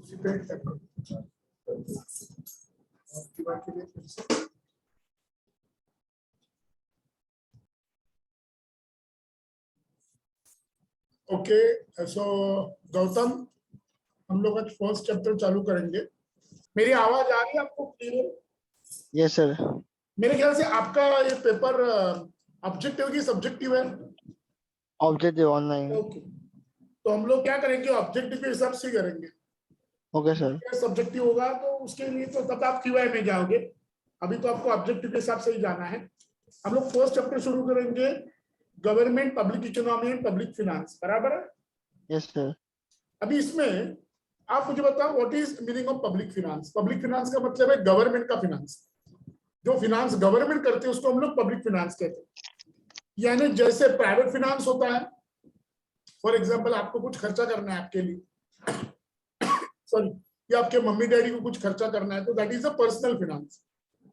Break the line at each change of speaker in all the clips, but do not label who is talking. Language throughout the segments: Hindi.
उसी पे के लिए फिर से ओके। सो गौतम, हम लोग आज फर्स्ट चैप्टर चालू करेंगे। मेरी आवाज आ रही है आपको क्लियर?
Yes sir.
मेरे ख्याल से आपका ये पेपर ऑब्जेक्टिव की सब्जेक्टिव है?
Objective online.
ओके, तो हम लोग क्या करेंगे, ऑब्जेक्टिव के हिसाब से करेंगे।
Okay sir.
सब्जेक्टिव होगा तो उसके लिए तो तब आप क्यूआई में जाओगे, अभी तो आपको ऑब्जेक्टिव के हिसाब से ही जाना है। हम लोग फर्स्ट चैप्टर शुरू करेंगे, government, public economy and public finance. बराबर है?
Yes sir.
अभी इसमें आप मुझे बताओ, what is meaning of public finance? Public finance का मतलब है गवर्नमेंट का फिनांस। जो फिनांस गवर्नमेंट करते हैं उसको हम लोग पब्लिक फिनांस कहते हैं। यानी जैसे प्राइवेट फिनांस होता है, फॉर एग्जांपल आपको कुछ खर्चा करना है आपके लिए, सॉरी, या आपके मम्मी डैडी को कुछ खर्चा करना है, तो that is a personal finance.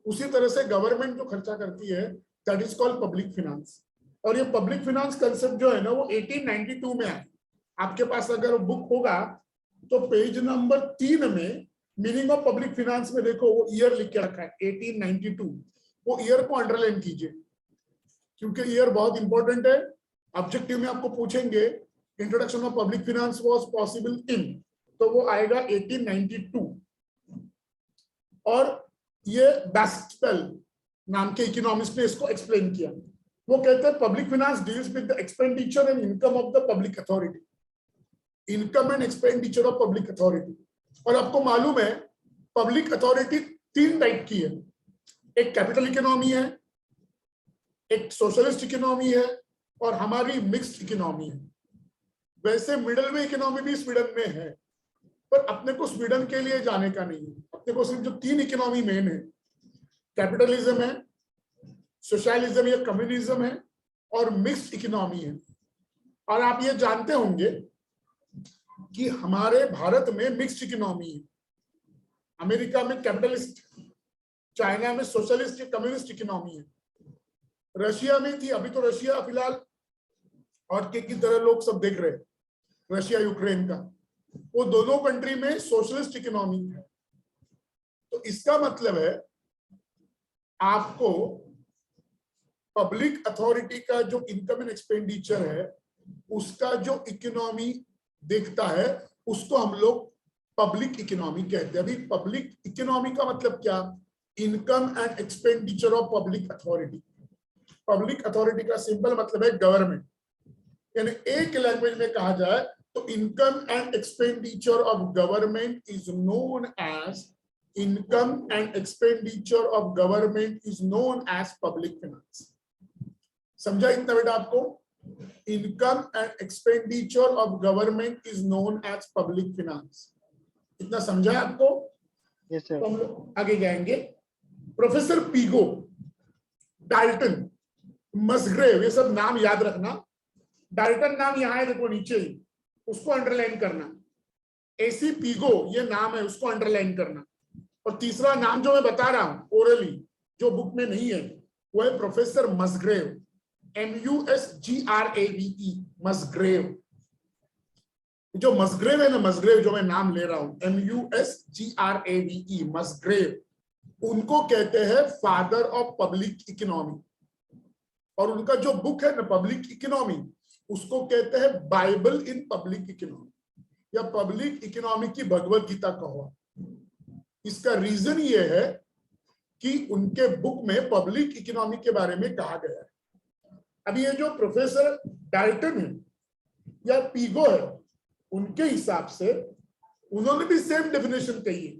उसी तरह से गवर्नमेंट जो खर्चा करती है that is called public finance. और ये पब्लिक फिनांस कंसेप्ट जो है ना वो 1892 में आया। आपके पास अगर बुक होगा तो पेज नंबर 3 में मीनिंग ऑफ पब्लिक फिनांस में देखो, वो ईयर लिख के रखा है 1892। वो ईयर को अंडरलाइन कीजिए क्योंकि ईयर बहुत इंपॉर्टेंट है। ऑब्जेक्टिव में आपको पूछेंगे introduction of public finance was possible in, तो वो आएगा 1892। और ये बैस्टल नाम के इकोनॉमिस्ट ने इसको एक्सप्लेन किया। वो कहते हैं public finance deals with the expenditure and income of the public authority. Income and expenditure of public authority. और आपको मालूम है पब्लिक अथॉरिटी 3 टाइप की है, एक कैपिटल इकोनॉमी है, एक सोशलिस्ट इकोनॉमी है, और हमारी मिक्स्ड इकोनॉमी है। वैसे मिडिल वे इकोनॉमी भी स्वीडन में है, पर अपने को स्वीडन के लिए जाने का नहीं है। अपने को सिर्फ जो 3 इकोनॉमी मेन है, कैपिटलिज्म है, सोशलिज्म या कम्युनिज्म है, और मिक्स्ड इकोनॉमी है। और आप ये जानते होंगे कि हमारे भारत में मिक्स्ड इकोनॉमी है। अमेरिका में कैपिटलिस्ट, चाइना में सोशलिस्ट या कम्युनिस्ट इकोनॉमी है, रशिया में थी, अभी तो रशिया फिलहाल और की तरह लोग सब देख रहे हैं, रशिया यूक्रेन का, वो दोनों कंट्री में सोशलिस्ट इकोनॉमी है। तो इसका मतलब है आपको पब्लिक अथॉरिटी का जो इनकम एंड एक्सपेंडिचर है उसका जो इकोनॉमी देखता है उसको हम लोग पब्लिक इकोनॉमी कहते हैं। अभी पब्लिक इकोनॉमी का मतलब क्या? Income and expenditure of public authority. Public authority का सिंपल मतलब है गवर्नमेंट। यानी एक लैंग्वेज में कहा जाए तो income and expenditure of government is known as income and expenditure of government is known as public finance. समझा इतना बेटा आपको? Income and expenditure of government is known as public finance. इतना समझा आपको?
Yes sir.
तो हम लोग आगे जाएंगे। प्रोफेसर पीगो, डाल्टन, मसग्रेव, ये सब नाम याद रखना। डाल्टन नाम यहाँ है, देखो नीचे ही, उसको अंडरलाइन करना। एसी पीगो ये नाम है, उसको अंडरलाइन करना। और तीसरा नाम जो मैं बता रहा हूं ओरली, जो बुक में नहीं है, वो है प्रोफेसर मसग्रेव, MUSGRAVE, मसग्रेव। जो मसग्रेव है ना, मसग्रेव जो मैं नाम ले रहा हूं, MUSGRAVE, मसग्रेव, उनको कहते हैं फादर ऑफ पब्लिक इकोनॉमी। और उनका जो बुक है ना पब्लिक इकोनॉमी, उसको कहते हैं बाइबल इन पब्लिक इकोनॉमी, या पब्लिक इकोनॉमी की भगवत गीता कहो। इसका रीजन ये है कि उनके बुक में पब्लिक इकोनॉमी के बारे में कहा गया है। अभी ये जो प्रोफेसर डाल्टन है या पीगो है, उनके हिसाब से उन्होंने भी सेम डेफिनेशन कही है।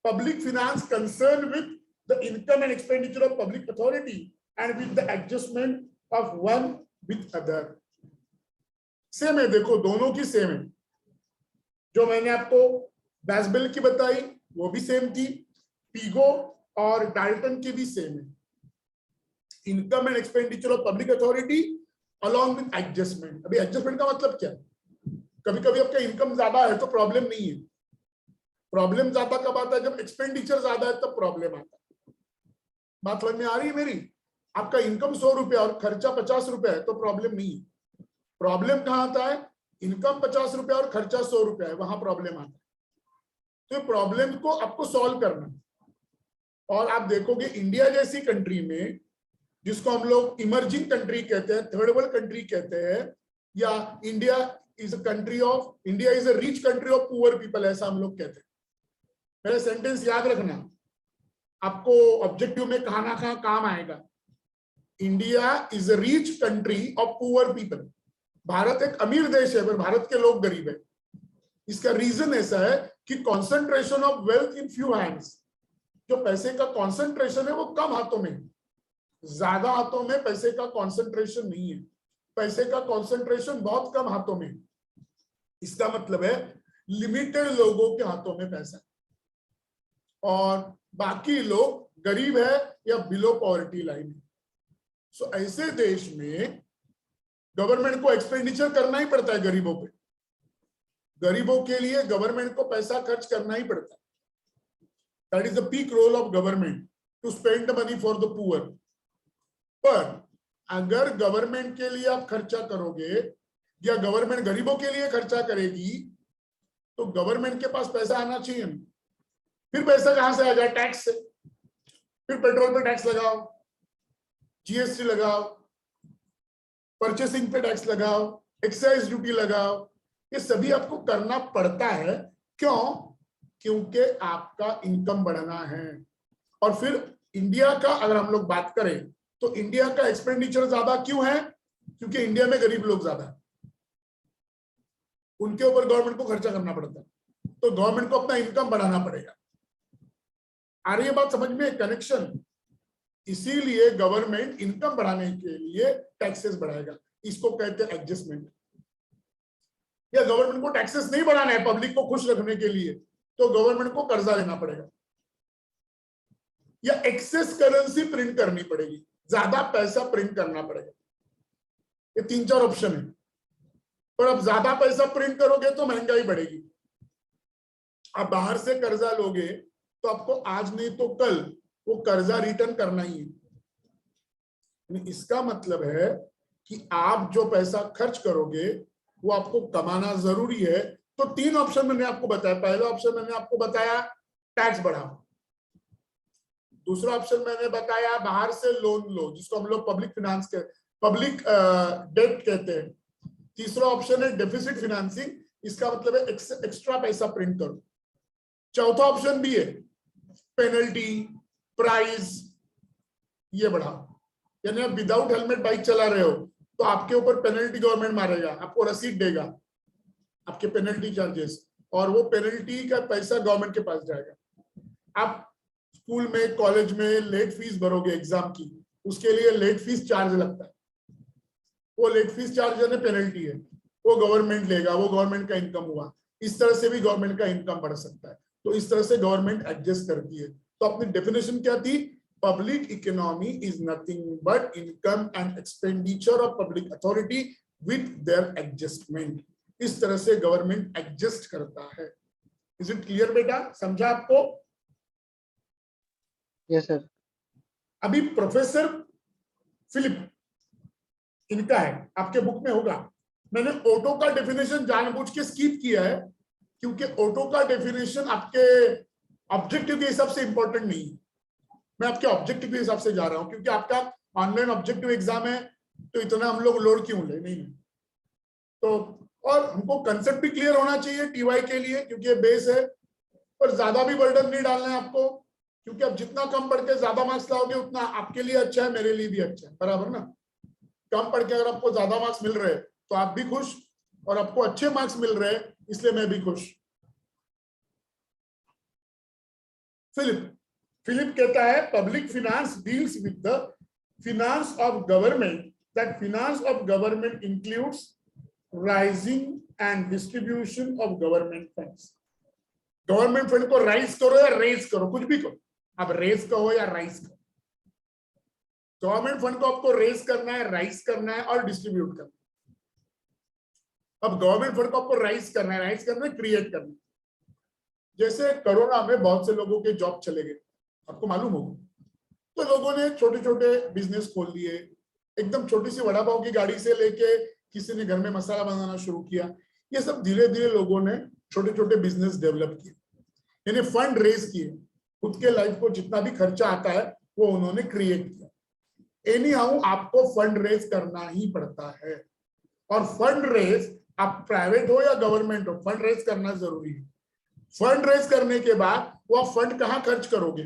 Public finance concern with the income and expenditure of public authority and with the adjustment of one with other. Same है, देखो दोनों की सेम है। जो मैंने आपको बैसबेल की बताई वो भी सेम थी, पीगो और डाल्टन की भी सेम है। Income and expenditure of public authority along with adjustment. अभी एडजस्टमेंट का मतलब क्या? कभी कभी आपका इनकम ज्यादा है तो प्रॉब्लम नहीं है। प्रॉब्लम ज्यादा कब आता है? जब एक्सपेंडिचर ज्यादा है तब प्रॉब्लम आता है। बात समझ में आ रही है मेरी? आपका इनकम 100 रुपया और खर्चा 50 रुपया है तो प्रॉब्लम नहीं है। प्रॉब्लम कहाँ आता है? इनकम 50 रुपया और खर्चा 100 रुपया है, वहां प्रॉब्लम आता है। तो प्रॉब्लम को आपको सॉल्व करना है। और आप देखोगे इंडिया जैसी कंट्री में, जिसको हम लोग इमर्जिंग कंट्री कहते हैं, थर्ड वर्ल्ड कंट्री कहते हैं, या India is a country of, India is a rich country of poor people, ऐसा हम लोग कहते हैं। पहले सेंटेंस याद रखना, आपको ऑब्जेक्टिव में कहां ना कहां काम आएगा। India is a rich country of poor people. Bharat एक अमीर देश है पर भारत के लोग गरीब है। इसका रीजन ऐसा है कि concentration of wealth in few hands, जो पैसे का कॉन्सेंट्रेशन है वो कम हाथों में, ज्यादा हाथों में पैसे का कॉन्सेंट्रेशन नहीं है। पैसे का कॉन्सेंट्रेशन बहुत कम हाथों में। इसका मतलब है लिमिटेड लोगों के हाथों में पैसा और बाकी लोग गरीब है या बिलो पॉवर्टी लाइन है। सो ऐसे देश में गवर्नमेंट को एक्सपेंडिचर करना ही पड़ता है गरीबों पे। गरीबों के लिए गवर्नमेंट को पैसा खर्च करना ही पड़ता है। That is the peak role of government, to spend the money for the poor. पर अगर गवर्नमेंट के लिए आप खर्चा करोगे या गवर्नमेंट गरीबों के लिए खर्चा करेगी, तो गवर्नमेंट के पास पैसा आना चाहिए। फिर पैसा कहां से आ जाए? टैक्स से। फिर पेट्रोल पे टैक्स लगाओ, जीएसटी लगाओ, परचेसिंग पे टैक्स लगाओ, एक्साइज ड्यूटी लगाओ। ये सभी आपको करना पड़ता है। क्यों? क्योंकि आपका इनकम बढ़ना है। और फिर इंडिया का अगर हम लोग बात करें तो इंडिया का एक्सपेंडिचर ज्यादा क्यों है? क्योंकि इंडिया में गरीब लोग ज्यादा है, उनके ऊपर गवर्नमेंट को खर्चा करना पड़ता है, तो गवर्नमेंट को अपना इनकम बढ़ाना पड़ेगा। आ रही है बात समझ में? कनेक्शन। इसीलिए गवर्नमेंट इनकम बढ़ाने के लिए टैक्सेस बढ़ाएगा। इसको कहते हैं एडजस्टमेंट। या गवर्नमेंट को टैक्सेस नहीं बढ़ाना है पब्लिक को खुश रखने के लिए, तो गवर्नमेंट को कर्जा लेना पड़ेगा या एक्सेस करेंसी प्रिंट करनी पड़ेगी, ज्यादा पैसा प्रिंट करना पड़ेगा। ये 3-4 ऑप्शन है। पर अब ज्यादा पैसा प्रिंट करोगे तो महंगाई बढ़ेगी। आप बाहर से कर्जा लोगे तो आपको आज नहीं तो कल वो कर्जा रिटर्न करना ही है। इसका मतलब है कि आप जो पैसा खर्च करोगे वो आपको कमाना जरूरी है। तो 3 ऑप्शन मैंने आपको बताया। पहला ऑप्शन मैंने आपको बताया टैक्स बढ़ाओ, दूसरा ऑप्शन मैंने बताया बाहर से लोन लो, जिसको हम लोग पब्लिक फाइनेंस के पब्लिक डेट कहते हैं। तीसरा ऑप्शन है डेफिसिट फाइनेंसिंग, इसका मतलब है एक्स्ट्रा पैसा प्रिंट करो। चौथा ऑप्शन भी है पेनल्टी, प्राइस, ये बढ़ाओ। यानी आप विदाउट हेलमेट बाइक चला रहे हो तो आपके ऊपर पेनल्टी गवर्नमेंट मारेगा, आपको रसीद देगा आपके पेनल्टी चार्जेस, और वो पेनल्टी का पैसा गवर्नमेंट के पास जाएगा। आप स्कूल में कॉलेज में लेट फीस भरोगे एग्जाम की, उसके लिए लेट फीस चार्ज लगता है। वो लेट फीस चार्ज यानी पेनल्टी है, वो गवर्नमेंट लेगा, वो गवर्नमेंट का इनकम हुआ। इस तरह से भी गवर्नमेंट का इनकम बढ़ सकता है। तो इस तरह से गवर्नमेंट एडजस्ट करती है। तो अपनी डेफिनेशन क्या थी? Public economy is nothing but income and expenditure of public authority with their adjustment. इस तरह से गवर्नमेंट एडजस्ट करता है। इज इट क्लियर बेटा? समझा आपको?
Yes sir.
अभी प्रोफेसर फिलिप, इनका है, आपके बुक में होगा। मैंने ऑटो का डेफिनेशन जानबूझ के स्किप किया है क्योंकि ऑटो का डेफिनेशन आपके ऑब्जेक्टिव के हिसाब से इंपॉर्टेंट नहीं है। मैं आपके ऑब्जेक्टिव के हिसाब से जा रहा हूं क्योंकि आपका ऑनलाइन ऑब्जेक्टिव एग्जाम है, तो इतना हम लोग लोड क्यों ले? नहीं। तो और हमको कंसेप्ट भी क्लियर होना चाहिए टीवाई के लिए, क्योंकि बेस है। पर ज्यादा भी बर्डन नहीं डालना है आपको, क्योंकि आप जितना कम पढ़ के ज्यादा मार्क्स लाओगे उतना आपके लिए अच्छा है, मेरे लिए भी अच्छा है, बराबर ना? कम पढ़ के अगर आपको ज्यादा मार्क्स मिल रहे हैं तो आप भी खुश, और आपको अच्छे मार्क्स मिल रहे हैं इसलिए मैं भी खुश। फिलिप कहता है public finance deals with the finance of government, that finance of government includes rising and distribution of government funds. Government fund को राइज करो या रेज करो, कुछ भी करो, आप रेज कहो या राइज करो। गवर्नमेंट फंड को आपको रेज करना है, राइज करना है और डिस्ट्रीब्यूट करना है। अब गवर्नमेंट फंड को आपको राइज करना है, क्रिएट करना है। जैसे कोरोना में बहुत से लोगों के जॉब चले गए, आपको मालूम होगा, तो लोगों ने छोटे छोटे बिजनेस खोल लिए। एकदम छोटी सी वड़ा पाव की गाड़ी से लेके किसी ने घर में मसाला बनाना शुरू किया। ये सब धीरे धीरे लोगों ने छोटे छोटे बिजनेस डेवलप किए। यानी फंड रेज किए, खुद के लाइफ को जितना भी खर्चा आता है वो उन्होंने क्रिएट किया। एनी हाउ आपको फंड रेज करना ही पड़ता है, और फंड रेज आप प्राइवेट हो या गवर्नमेंट हो, फंड रेज करना जरूरी है। फंड रेज करने के बाद वो आप फंड कहां खर्च करोगे,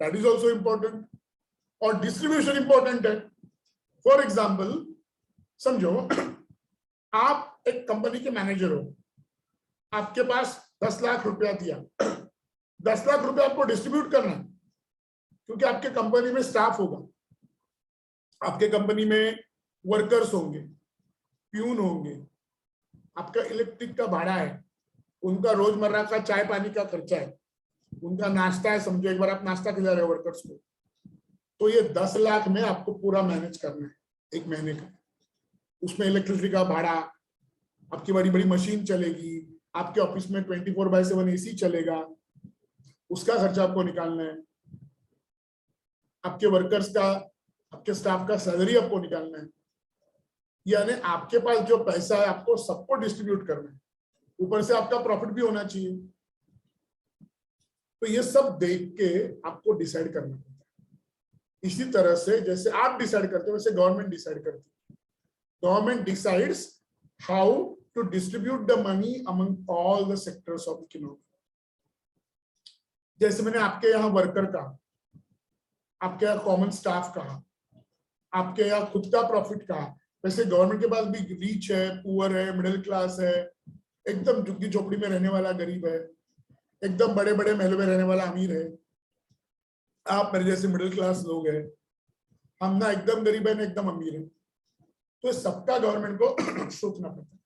दैट इज ऑल्सो इंपॉर्टेंट, और डिस्ट्रीब्यूशन इंपॉर्टेंट है। फॉर एग्जाम्पल समझो आप एक कंपनी के मैनेजर हो, आपके पास 10 लाख रुपया दिया, 10 लाख रुपया आपको डिस्ट्रीब्यूट करना है, क्योंकि आपके कंपनी में स्टाफ होगा, आपके कंपनी में वर्कर्स होंगे, प्यून होंगे, आपका इलेक्ट्रिक का भाड़ा है, उनका रोजमर्रा का चाय पानी का खर्चा है, उनका नाश्ता है, समझो एक बार आप नाश्ता खिला रहे हो वर्कर्स को, तो ये 10 लाख में आपको पूरा मैनेज करना है एक महीने का। उसमें इलेक्ट्रिसिटी का भाड़ा, आपकी बड़ी बड़ी मशीन चलेगी, आपके ऑफिस में 24/7 एसी चलेगा, उसका खर्चा आपको निकालना है, आपके वर्कर्स का, आपके स्टाफ का सैलरी आपको निकालना है, यानी आपके पास जो पैसा है आपको सबको डिस्ट्रीब्यूट करना है, ऊपर से आपका प्रॉफिट भी होना चाहिए। तो ये सब देख के आपको डिसाइड करना पड़ता है। इसी तरह से जैसे आप डिसाइड करते हो वैसे गवर्नमेंट डिसाइड करती है। Government decides how to distribute the money among all the sectors of economy. जैसे मैंने आपके यहाँ वर्कर का, आपके यहाँ कॉमन स्टाफ कहा, आपके यहाँ खुद का प्रॉफिट कहा, वैसे गवर्नमेंट के पास भी रीच है, पुअर है, मिडिल क्लास है, एकदम झुग्गी झोपड़ी में रहने वाला गरीब है, एकदम बड़े बड़े महलों में रहने वाला अमीर है, आप मेरे जैसे मिडिल क्लास लोग हैं, हम ना एकदम गरीब है ना एकदम अमीर है। तो सबका गवर्नमेंट को सोचना पड़ता है।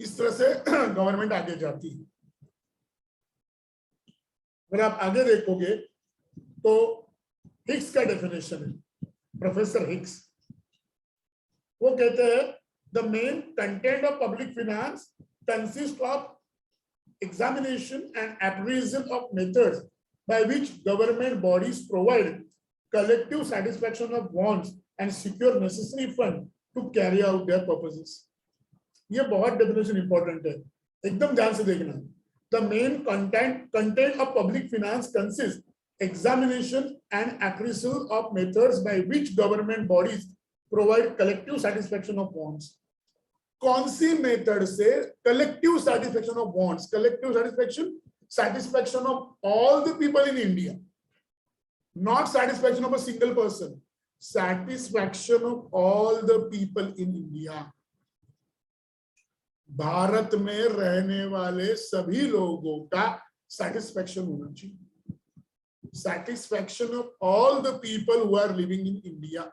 इस तरह से गवर्नमेंट आगे जाती है। अगर आप आगे देखोगे तो हिग्स का डेफिनेशन है, प्रोफेसर हिग्स, वो कहते हैं the main content of public finance consist of examination and appraisal of methods by which government bodies provide collective satisfaction of wants and secure necessary fund to carry out their purposes. ये बहुत डेफिनेशन इंपॉर्टेंट है, एकदम ध्यान से देखना। The main content of public finance consists examination and appraisal of methods by which government bodies provide collective satisfaction of wants. कौन सी मेथड से collective satisfaction of wants, collective satisfaction of all the people in India, not satisfaction of a single person, satisfaction of all the people in India. भारत में रहने वाले सभी लोगों का सैटिस्फैक्शन होना चाहिए, satisfaction of all the people who are living in India.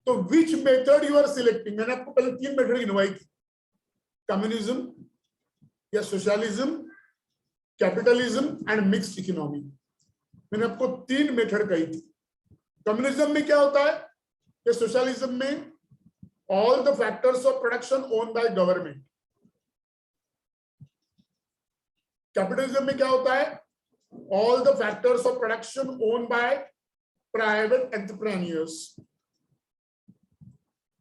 तो which method you are selecting, मैंने आपको पहले 3 मेथड गिनवाई थी, कम्युनिज्म या socialism, capitalism and mixed economy. मैंने आपको 3 मेथड कही थी। कम्युनिज्म में क्या होता है कि सोशलिज्म में all the factors of production own by government. Capitalism में क्या होता है, all the factors of production own by private entrepreneurs.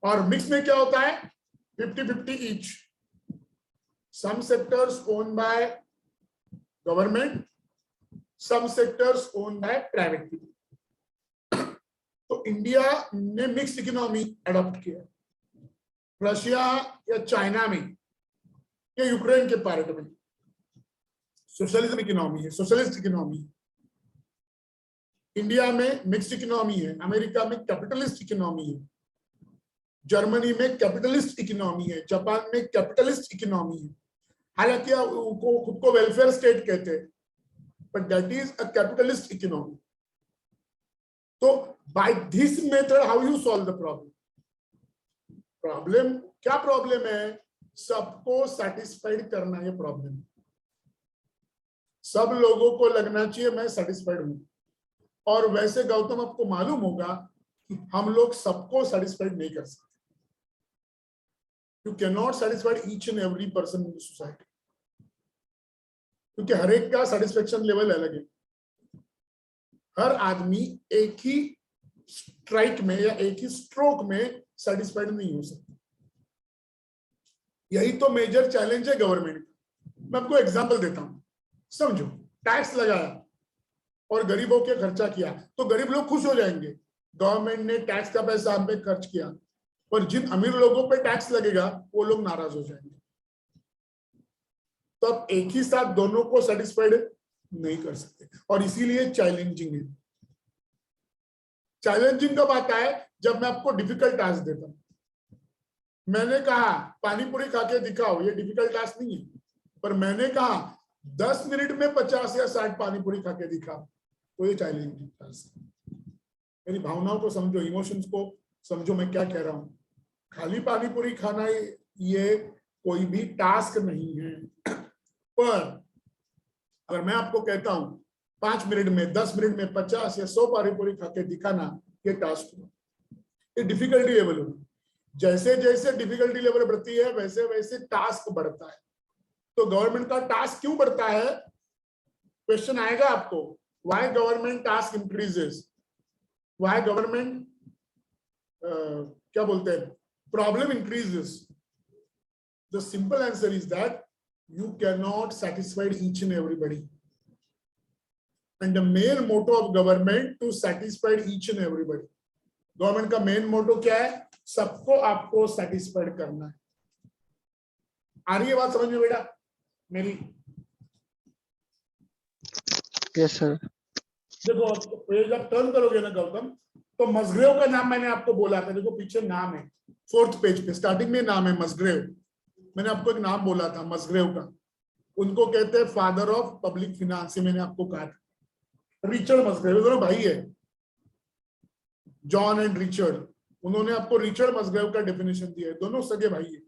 और मिक्स में क्या होता है, 50-50 each, some sectors own by government, some sectors own by private people. तो इंडिया ने मिक्स्ड इकोनॉमी अडॉप्ट किया। रशिया या चाइना में या यूक्रेन के पार्ट में सोशलिज्म इकोनॉमी है, सोशलिस्ट इकोनॉमी। इंडिया में मिक्स्ड इकोनॉमी है, अमेरिका में कैपिटलिस्ट इकोनॉमी है, जर्मनी में कैपिटलिस्ट इकोनॉमी है, जापान में कैपिटलिस्ट इकोनॉमी है। हालांकि उनको खुद को वेलफेयर स्टेट कहते हैं, but that is a capitalist economy. तो by this method how you solve the problem? Problem क्या प्रॉब्लम है? सबको सेटिस्फाइड करना ये प्रॉब्लम है। सब लोगों को लगना चाहिए मैं सेटिस्फाइड हूं। और वैसे गौतम आपको मालूम होगा कि हम लोग सबको सेटिस्फाइड नहीं कर सकते। You cannot satisfy each and every person in the society, क्योंकि हर एक का सेटिस्फेक्शन लेवल अलग है। हर आदमी एक ही स्ट्राइक में या एक ही स्ट्रोक में सेटिस्फाइड नहीं हो सकता। यही तो मेजर चैलेंज है गवर्नमेंट का। मैं आपको एग्जांपल देता हूं, समझो। टैक्स लगाया और गरीबों के खर्चा किया तो गरीब लोग खुश हो जाएंगे, गवर्नमेंट ने टैक्स का पैसा हम पे खर्च किया। और जिन अमीर लोगों पे टैक्स लगेगा वो लोग नाराज हो जाएंगे। तो आप एक ही साथ दोनों को सेटिस्फाइड नहीं कर सकते, और इसीलिए चैलेंजिंग है। चैलेंजिंग कब आता है? जब मैं आपको डिफिकल्ट टास्क देता हूं। मैंने कहा पानी पूरी खा के दिखाओ, ये डिफिकल्ट टास्क नहीं है, पर मैंने कहा 10 मिनट में 50 या 60 पानी पूरी खा के दिखाओ, तो ये चैलेंजिंग टास्क है। मेरी भावनाओं को समझो, इमोशंस को समझो, मैं क्या कह रहा हूं। खाली पानी पूरी खाना ये कोई भी टास्क नहीं है, पर अगर मैं आपको कहता हूं 5 मिनट में, 10 मिनट में 50 या 100 पानी पूरी खा के दिखाना, ये टास्क हो, ये डिफिकल्टी लेवल हो। जैसे जैसे डिफिकल्टी लेवल बढ़ती है वैसे वैसे टास्क बढ़ता है। तो गवर्नमेंट का टास्क क्यों बढ़ता है? क्वेश्चन आएगा आपको, why government task increases, why government क्या बोलते हैं, problem increases. The simple answer is that you cannot satisfy each and everybody, and the main motto of government to satisfy each and everybody. Government का मेन मोटो क्या है? सबको आपको सेटिस्फाइड करना है। आ रही है बात समझ में बेटा मेरी?
Yes sir.
देखो पेज आप टर्न करोगे ना गौतम, तो मसग्रेव का नाम मैंने आपको बोला था, देखो पीछे नाम है 4th पेज पे, स्टार्टिंग में नाम है मसग्रेव। मैंने आपको एक नाम बोला था मसग्रेव का, उनको कहते हैं फादर ऑफ पब्लिक फिनांस। मैंने आपको कहा था रिचर्ड मसग्रेव, दोनों भाई है, जॉन एंड रिचर्ड। उन्होंने आपको रिचर्ड मसग्रेव का डेफिनेशन दिया है, दोनों सगे भाई है।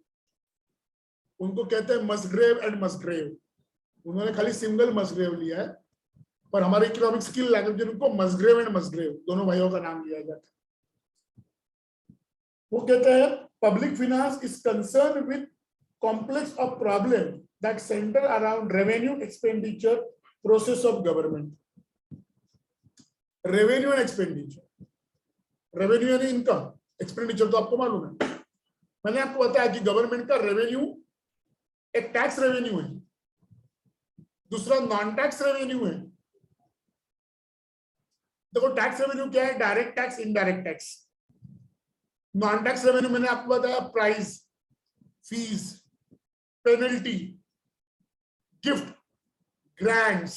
उनको कहते हैं मसग्रेव एंड मसग्रेव। उन्होंने खाली सिंगल मसग्रेव लिया है, पर हमारे इकोनॉमिक स्किल लैंग्वेज में उनको मसग्रेव एंड मसग्रेव दोनों भाइयों का नाम लिया जाता है। वो कहते हैं public finance is concern with complex of problem that center around revenue expenditure process of government. Revenue and expenditure, revenue यानी इनकम, एक्सपेंडिचर तो आपको मालूम है। मैंने आपको बताया कि गवर्नमेंट का रेवेन्यू एक टैक्स रेवेन्यू है, दूसरा नॉन टैक्स रेवेन्यू है। देखो टैक्स रेवेन्यू क्या है? Direct tax, indirect tax. Non tax revenue मैंने आपको बताया price, fees, penalty, gift, grants,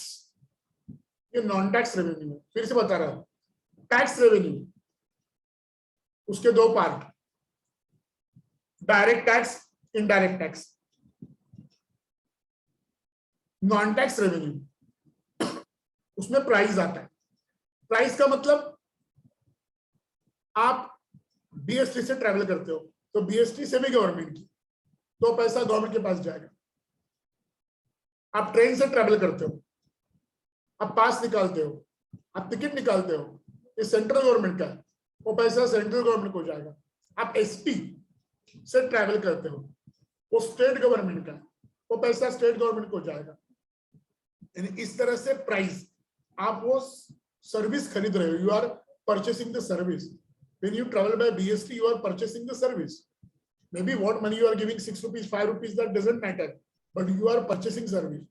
ये नॉन टैक्स रेवेन्यू है। फिर से बता रहा हूं, टैक्स रेवेन्यू उसके दो part, direct tax, indirect tax. Non tax revenue उसमें प्राइस आता है। प्राइस का मतलब आप बीएसटी से ट्रैवल करते हो तो बीएसटी से भी गवर्नमेंट की, तो पैसा गवर्नमेंट के पास जाएगा। आप ट्रेन से ट्रैवल करते हो, आप पास निकालते हो, आप टिकट निकालते हो, ये सेंट्रल गवर्नमेंट का है, वो पैसा सेंट्रल गवर्नमेंट को जाएगा। आप एसटी से ट्रैवल करते हो, वो स्टेट गवर्नमेंट का है, वो पैसा स्टेट गवर्नमेंट को जाएगा। यानी इस तरह से प्राइस, आप वो सर्विस खरीद रहे हो, you are purchasing the service. When you travel by BST you are purchasing the service. Maybe what money you are giving, 6 rupees, 5 rupees, that doesn't matter, but you are purchasing service.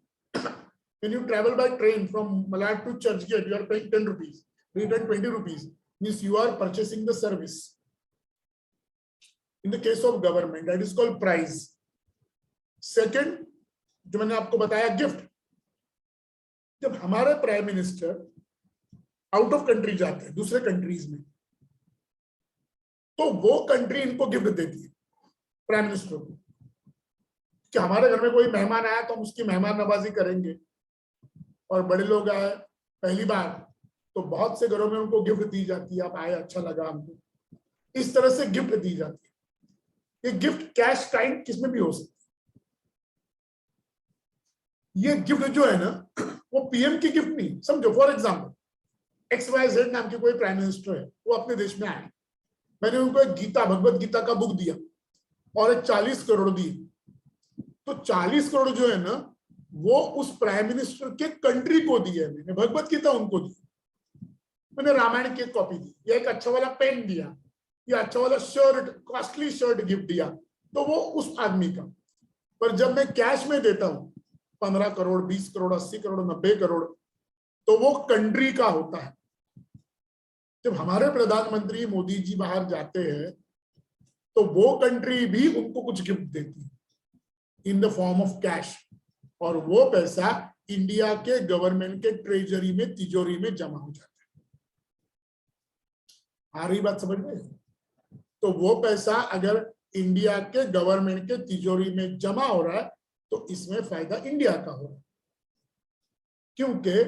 When you travel by train from Malad to Churchgate, you are paying 10 rupees, return 20 rupees, means you are purchasing the service. In the case of government, that is called price. Second, जो मैंने आपको बताया गिफ्ट। जब हमारे prime minister out of country जाते हैं दूसरे कंट्रीज में, तो वो कंट्री इनको गिफ्ट देती है प्राइम मिनिस्टर को, कि हमारे घर में कोई मेहमान आया तो हम उसकी मेहमान नवाजी करेंगे, और बड़े लोग आए पहली बार तो बहुत से घरों में उनको गिफ्ट दी जाती है, आप आए अच्छा लगा हमको, इस तरह से गिफ्ट दी जाती है। ये गिफ्ट कैश काइंड किसमें भी हो सकती है। ये गिफ्ट जो है ना वो पीएम की गिफ्ट नहीं। समझो फॉर एग्जाम्पल XYZ नाम के कोई प्राइम मिनिस्टर है, वो अपने देश में आए, मैंने उनको एक गीता, भगवत गीता का बुक दिया और एक 40 करोड़ दिए, तो 40 करोड़ जो है ना वो उस प्राइम मिनिस्टर के कंट्री को दिया है। मैंने भगवत गीता उनको दी, मैंने रामायण की एक कॉपी दी, या एक अच्छा वाला पेन दिया, या अच्छा वाला शर्ट, कॉस्टली शर्ट गिफ्ट दिया, तो वो उस आदमी का। पर जब मैं कैश में देता हूं 15 करोड़, 20 करोड़, 80 करोड़, 90 करोड़, तो वो कंट्री का होता है। जब हमारे प्रधानमंत्री मोदी जी बाहर जाते हैं तो वो कंट्री भी उनको कुछ गिफ्ट देती है in the form of cash, और वो पैसा इंडिया के गवर्नमेंट के ट्रेजरी में, तिजोरी में जमा हो जाता है। आ रही बात समझ में? तो वो पैसा अगर इंडिया के गवर्नमेंट के तिजोरी में जमा हो रहा है तो इसमें फायदा इंडिया का हो रहा है। क्योंकि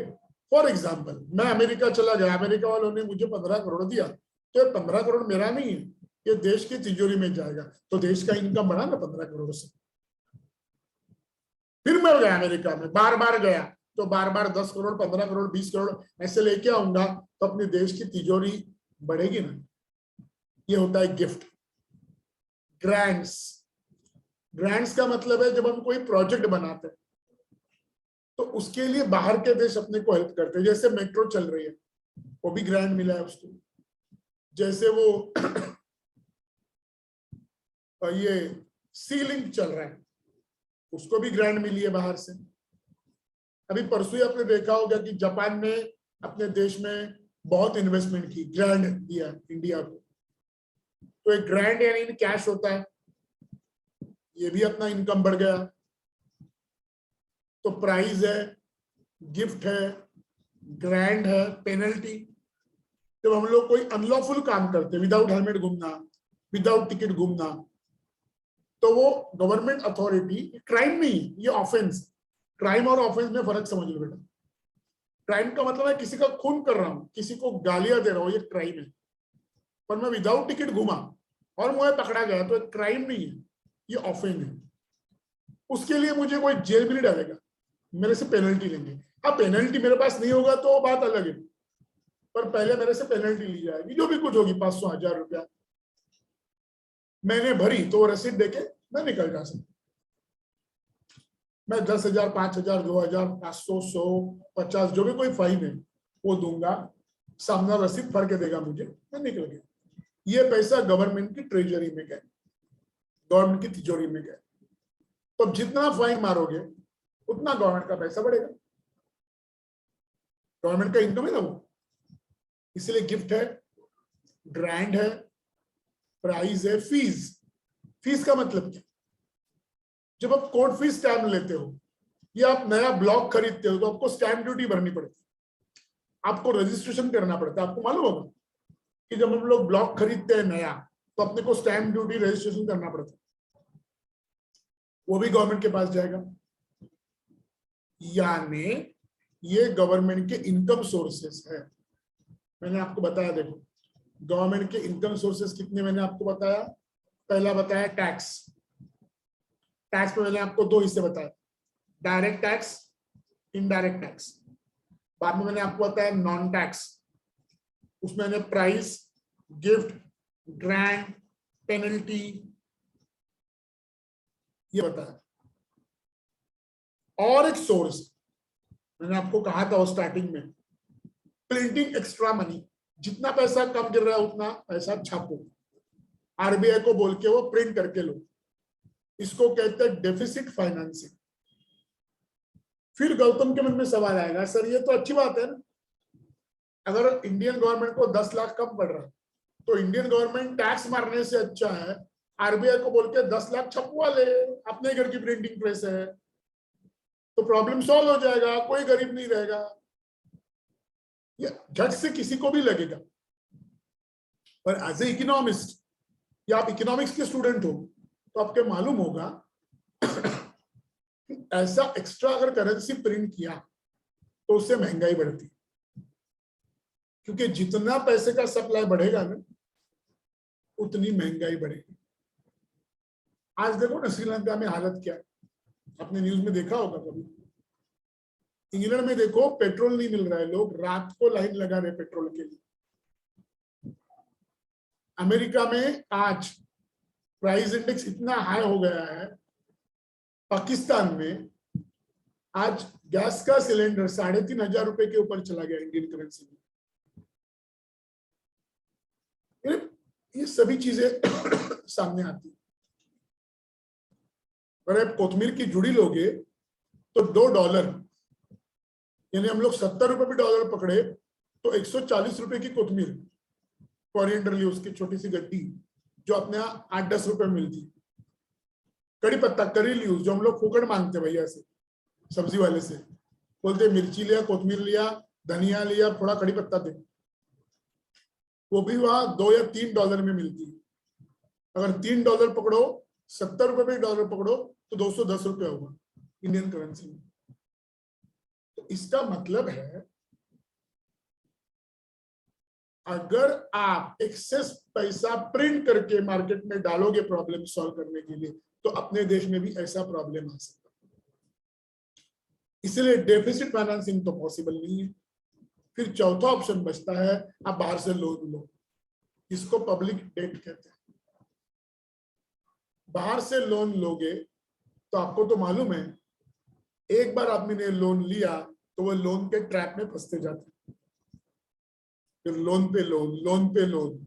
फॉर एग्जाम्पल मैं अमेरिका चला गया, अमेरिका वालों ने मुझे 15 करोड़ दिया, तो 15 करोड़ मेरा नहीं है, ये देश की तिजोरी में जाएगा, तो देश का इनकम बढ़ा ना 15 करोड़ से। फिर मैं गया अमेरिका में, बार बार गया तो बार बार 10 करोड़, 15 करोड़, 20 करोड़ ऐसे लेके आऊंगा, तो अपने देश की तिजोरी बढ़ेगी ना। ये होता है गिफ्ट। ग्रांट्स, ग्रांट्स का मतलब है जब हम कोई प्रोजेक्ट बनाते हैं तो उसके लिए बाहर के देश अपने को हेल्प करते हैं। जैसे मेट्रो चल रही है, वो भी ग्रांट मिला है उसको। जैसे वो ये सी लिंक चल रहा है, उसको भी ग्रांट मिली है बाहर से। अभी परसों ही आपने देखा होगा कि जापान ने अपने देश में बहुत इन्वेस्टमेंट की, ग्रांट दिया इंडिया को। तो एक ग्रांट यानी कैश होता है, ये भी अपना इनकम बढ़ गया। तो प्राइज है, गिफ्ट है, ग्रांट है, पेनल्टी। जब हम लोग कोई अनलॉफुल काम करते, विदाउट हेलमेट घूमना, विदाउट टिकट घूमना, तो वो गवर्नमेंट अथॉरिटी, क्राइम नहीं, ये ऑफेंस। क्राइम और ऑफेंस में फर्क समझ लो बेटा। क्राइम का मतलब है किसी का खून कर रहा हूं, किसी को गालियां दे रहा हूं, ये क्राइम है। पर मैं विदाउट टिकट घूमा और मुझे पकड़ा गया तो क्राइम नहीं है, ये ऑफेंस है। उसके लिए मुझे कोई जेल भी नहीं डालेगा, मेरे से पेनल्टी लेंगे। हाँ, पेनल्टी मेरे पास नहीं होगा तो बात अलग है, पर पहले मेरे से पेनल्टी ली जाएगी, जो भी कुछ होगी, 500, 1000 रुपया मैंने भरी तो रसीद देके मैं निकल जा सकता। मैं 10,000, 5,000, 2,000, 500, 100, 50 जो भी कोई फाइन है वो दूंगा, सामने रसीद भर के देगा मुझे, मैं निकल गया। ये पैसा गवर्नमेंट की ट्रेजरी में गया, गवर्नमेंट की तिजोरी में गया। तो जितना फाइन मारोगे उतना गवर्नमेंट का पैसा बढ़ेगा, गवर्नमेंट का इनकम है ना वो। इसलिए गिफ्ट है, ग्रांट है, प्राइज है, फीस। फीस का मतलब क्या? जब आप कोर्ट फीस स्टैम्प लेते हो या आप नया ब्लॉक खरीदते हो तो आपको स्टैम्प ड्यूटी भरनी पड़ती है, आपको रजिस्ट्रेशन करना पड़ता है। आपको मालूम होगा कि जब हम लोग ब्लॉक खरीदते हैं नया तो अपने को स्टैम्प ड्यूटी, रजिस्ट्रेशन करना पड़ता है, वो भी गवर्नमेंट के पास जाएगा। यानी ये गवर्नमेंट के इनकम सोर्सेस है। मैंने आपको बताया, देखो गवर्नमेंट के इनकम सोर्सेस कितने मैंने आपको बताया। पहला बताया टैक्स। टैक्स में मैंने आपको दो हिस्से बताए, डायरेक्ट टैक्स, इनडायरेक्ट टैक्स। बाद में मैंने आपको बताया नॉन टैक्स, उसमें मैंने प्राइस, गिफ्ट, ग्रांट, पेनल्टी ये बताया। और एक सोर्स मैंने आपको कहा था स्टार्टिंग में, प्रिंटिंग एक्स्ट्रा मनी। जितना पैसा कम गिर रहा है उतना पैसा छापो, आरबीआई को बोल के वो प्रिंट करके लो। इसको कहते हैं डेफिसिट फाइनेंसिंग। फिर गौतम के मन में सवाल आएगा, सर ये तो अच्छी बात है ना, अगर इंडियन गवर्नमेंट को 10 लाख कम पड़ रहा है तो इंडियन गवर्नमेंट टैक्स मारने से अच्छा है आरबीआई को बोल के 10 लाख छपवा ले, अपने घर की प्रिंटिंग प्रेस है, तो प्रॉब्लम सॉल्व हो जाएगा, कोई गरीब नहीं रहेगा। ये झट से किसी को भी लगेगा, पर एज ए इकोनॉमिस्ट या आप इकोनॉमिक्स के स्टूडेंट हो तो आपके मालूम होगा कि ऐसा एक्स्ट्रा अगर करेंसी प्रिंट किया तो उससे महंगाई बढ़ती, क्योंकि जितना पैसे का सप्लाई बढ़ेगा ना उतनी महंगाई बढ़ेगी। आज देखो ना श्रीलंका में हालत क्या है, आपने न्यूज में देखा होगा कभी। इंग्लैंड में देखो पेट्रोल नहीं मिल रहा है, लोग रात को लाइन लगा रहे पेट्रोल के लिए। अमेरिका में आज प्राइस इंडेक्स इतना हाई हो गया है, पाकिस्तान में आज गैस का सिलेंडर 3,500 रुपए के ऊपर चला गया इंडियन करेंसी में। ये सभी चीजें सामने आती है। अगर आप कोथमीर की जुड़ी लोगे तो $2, यानी हम लोग 70 रुपए भी डॉलर पकड़े तो 140 रुपए की कोथमीर, कोरिएंडर लीव्स की छोटी सी गड्डी जो अपने यहाँ 8-10 रुपए मिलती, कड़ी पत्ता करी लीव्स जो हम लोग फूकड़ मांगते भैया से, सब्जी वाले से बोलते मिर्ची लिया, कोथमीर लिया, धनिया लिया, थोड़ा कड़ी पत्ता दे, वो भी वहां $2 या $3 में मिलती है। अगर $3 पकड़ो, 70 रुपए में डॉलर पकड़ो तो 210 रुपए होगा इंडियन करेंसी में। तो इसका मतलब है अगर आप एक्सेस पैसा प्रिंट करके मार्केट में डालोगे प्रॉब्लम सॉल्व करने के लिए, तो अपने देश में भी ऐसा प्रॉब्लम आ सकता है। इसलिए डेफिसिट फाइनेंसिंग तो पॉसिबल नहीं है। फिर चौथा ऑप्शन बचता है आप बाहर से लोन लो, इसको पब्लिक डेट कहते हैं। बाहर से लोन लोगे तो आपको तो मालूम है, एक बार आपने लोन लिया तो वो लोन के ट्रैप में फंसते जाते हैं, फिर लोन पे लोन, लोन पे लोन,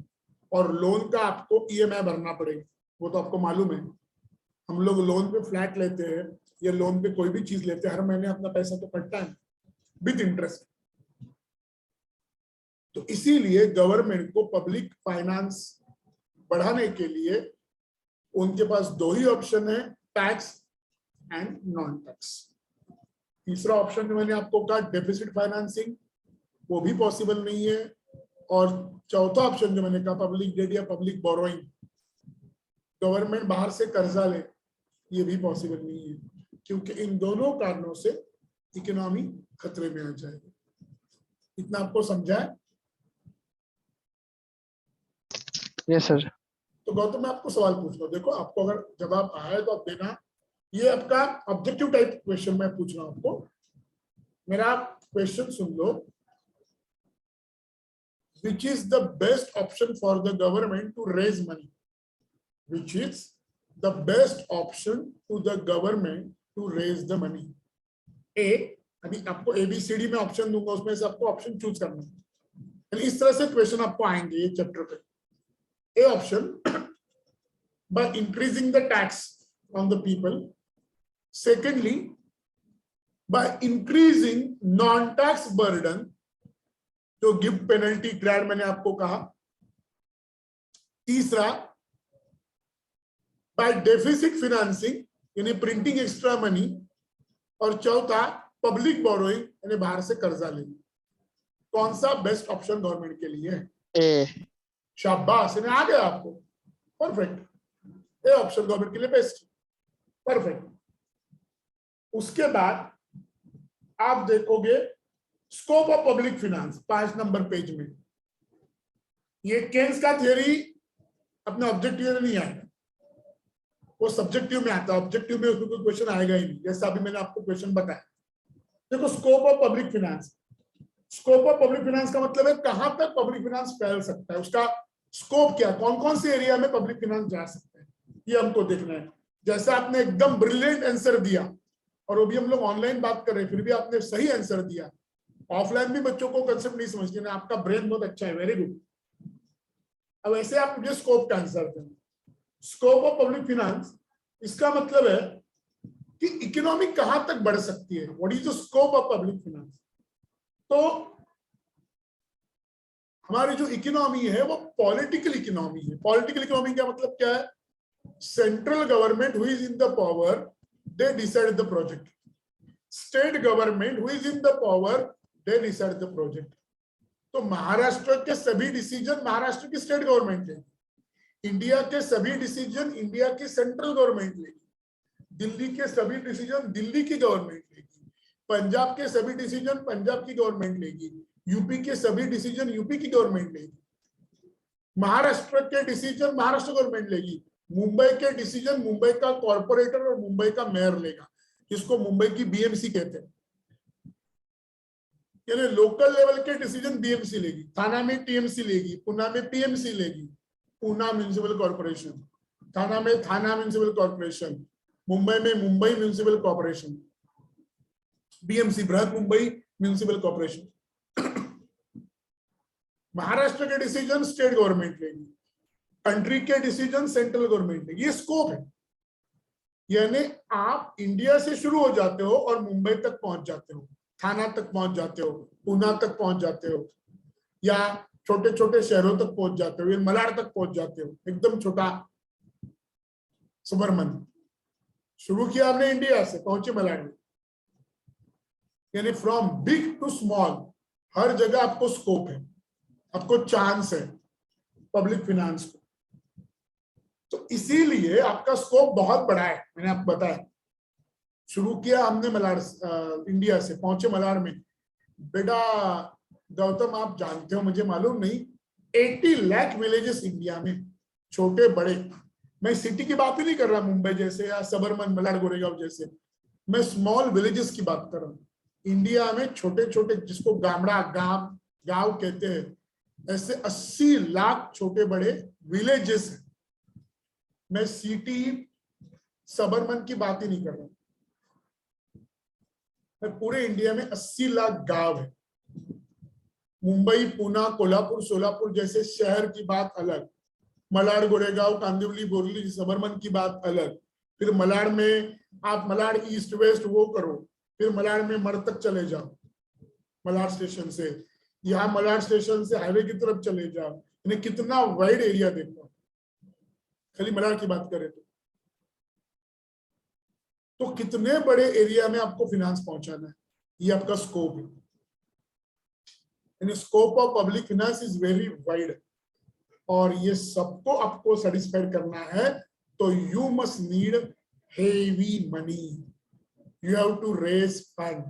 और लोन का आपको ईएमआई भरना पड़ेगा। वो तो आपको मालूम है, हम लोग लोन पे फ्लैट लेते हैं या लोन पे कोई भी चीज लेते हैं, हर महीने अपना पैसा तो कटता है विद इंटरेस्ट। तो इसीलिए गवर्नमेंट को पब्लिक फाइनेंस बढ़ाने के लिए उनके पास दो ही ऑप्शन है, टैक्स एंड नॉन टैक्स। तीसरा ऑप्शन जो मैंने आपको कहा डेफिसिट फाइनेंसिंग, वो भी पॉसिबल नहीं है। और चौथा ऑप्शन जो मैंने कहा पब्लिक डेट या पब्लिक बोरोइंग, गवर्नमेंट बाहर से कर्जा ले, ये भी पॉसिबल नहीं है, क्योंकि इन दोनों कारणों से इकोनॉमी खतरे में आ जाएगी। इतना आपको समझा है?
Yes sir.
तो गौतम मैं आपको सवाल पूछ रहा हूँ, देखो आपको अगर जवाब आए तो आप देना। ये आपका ऑब्जेक्टिव टाइप क्वेश्चन मैं पूछ रहा हूँ आपको, मेरा question soon low. Which is the best option for the government to raise money? Which is the best option to the government to raise the money? A, अभी आपको ABCD में ऑप्शन दूंगा, उसमें से आपको ऑप्शन चूज करना है। इस तरह से क्वेश्चन आपको आएंगे ये चैप्टर पे। A option, by increasing the tax on the people. Secondly, by increasing non-tax burden, जो गिफ्ट पेनल्टी ग्रैंड मैंने आपको कहा। तीसरा, बाय डेफिसिट फाइनेंसिंग यानी प्रिंटिंग एक्स्ट्रा मनी। और चौथा, पब्लिक बोरोइंग यानी बाहर से कर्जा लेना। कौन सा बेस्ट ऑप्शन गवर्नमेंट के लिए है?
ए।
शाबाश, आ गया आपको, परफेक्ट। ए ऑप्शन गवर्नमेंट के लिए बेस्ट, परफेक्ट। उसके बाद आप देखोगे scope of public finance 5 number page में। ये केन्स का थियरी अपने ऑब्जेक्टिव में नहीं आएगा, वो सब्जेक्टिव में आता है। ऑब्जेक्टिव में उसमें कोई क्वेश्चन आएगा ही नहीं, जैसा अभी मैंने आपको क्वेश्चन बताया। देखो scope of public finance, scope of public finance का मतलब है कहां तक पब्लिक फाइनेंस फैल सकता है, उसका स्कोप क्या, कौन कौन से एरिया में पब्लिक फाइनेंस जा सकता है, ये हमको देखना है। जैसा आपने एकदम ब्रिलियंट आंसर दिया, और वो भी हम लोग ऑनलाइन बात कर रहे हैं, फिर भी आपने सही आंसर दिया। ऑफलाइन भी बच्चों को कंसेप्ट नहीं समझते ना, आपका ब्रेन बहुत अच्छा है, वेरी गुड। अब ऐसे आप मुझे स्कोप का आंसर दें। स्कोप ऑफ पब्लिक फाइनेंस, इसका मतलब है कि इकोनॉमी कहां तक बढ़ सकती है, what is the scope of public finance. तो हमारी जो इकोनॉमी है वो पॉलिटिकल इकोनॉमी है। पॉलिटिकल इकोनॉमी का मतलब क्या है? Central government who is in the power, they decide the project. State government who is in the power, they decide the project. तो महाराष्ट्र के सभी डिसीजन महाराष्ट्र की स्टेट गवर्नमेंट लेगी, इंडिया के सभी डिसीजन इंडिया की सेंट्रल गवर्नमेंट लेगी, दिल्ली के सभी डिसीजन दिल्ली की गवर्नमेंट लेगी, पंजाब के सभी डिसीजन पंजाब की गवर्नमेंट लेगी, यूपी के सभी डिसीजन यूपी की गवर्नमेंट लेगी, महाराष्ट्र के डिसीजन महाराष्ट्र गवर्नमेंट लेगी, मुंबई के डिसीजन मुंबई का कॉर्पोरेटर और मुंबई का मेयर लेगा, जिसको मुंबई की बीएमसी कहते हैं। यानी लोकल लेवल के डिसीजन बीएमसी लेगी, थाना में टीएमसी लेगी, पुणे में पीएमसी लेगी, पुणे म्युनिसिपल कॉर्पोरेशन, थाना में थाना म्युनिसिपल कॉर्पोरेशन, मुंबई में मुंबई म्युनिसिपल कॉर्पोरेशन, बीएमसी बृहद मुंबई म्युनिसिपल कॉर्पोरेशन। महाराष्ट्र के डिसीजन स्टेट गवर्नमेंट लेगी, कंट्री के डिसीजन सेंट्रल गवर्नमेंट लेगी। ये स्कोप है। यानी आप इंडिया से शुरू हो जाते हो और मुंबई तक पहुंच जाते हो, थाना तक पहुंच जाते हो, पूना तक पहुंच जाते हो, या छोटे छोटे शहरों तक पहुंच जाते हो, या मलाड तक पहुंच जाते हो, एकदम छोटा सबरमन। शुरू किया हमने इंडिया से, पहुंचे मलाड में। यानी फ्रॉम बिग टू स्मॉल हर जगह आपको स्कोप है, आपको चांस है पब्लिक फाइनेंस को। तो इसीलिए आपका स्कोप बहुत बड़ा है। मैंने आपको बताया, शुरू किया हमने मलाड इंडिया से, पहुंचे मलाड में। बेटा गौतम, आप जानते हो मुझे मालूम नहीं, 80 लाख विलेजेस इंडिया में, छोटे बड़े। मैं सिटी की बात ही नहीं कर रहा, मुंबई जैसे या सबरमन, मलाड, गोरेगांव जैसे। मैं स्मॉल विलेजेस की बात कर रहा हूँ। इंडिया में छोटे छोटे, जिसको गामड़ा गांव कहते हैं, ऐसे 80 लाख छोटे बड़े विलेजेस हैं। मैं सिटी सबरमन की बात ही नहीं कर रहा, मैं पूरे इंडिया में 80 लाख गांव है। मुंबई, पुणे, कोल्हापुर, सोलापुर जैसे शहर की बात अलग, मलाड, गोरेगांव, कांदिवली, बोरली, सबरमन की बात अलग। फिर मलाड में आप मलाड ईस्ट वेस्ट वो करो, फिर मलाड में मड़ तक चले जाओ, मलाड स्टेशन से, यहाँ मलाड स्टेशन से हाईवे की तरफ चले जाओ। यानी कितना वाइड एरिया देखो, खाली मलाड की बात करें तो कितने बड़े एरिया में आपको फाइनेंस पहुंचाना है, ये आपका स्कोप है। यानी scope of public finance is very wide, और ये सबको आपको सेटिस्फाइड करना है तो you must need heavy money, you have to raise fund,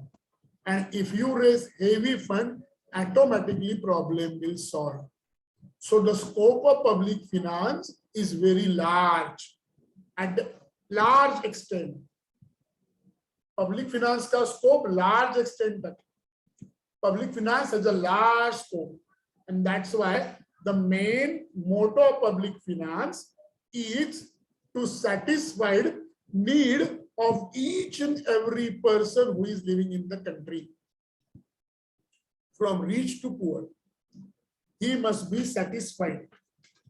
and if you raise heavy fund automatically problem will solve. So the scope of public finance is very large, at large extent. Public finance का scope large extent तक, public finance has a large scope, and that's why the main motto of public finance is to satisfy need of each and every person who is living in the country, from rich to poor. He must be satisfied.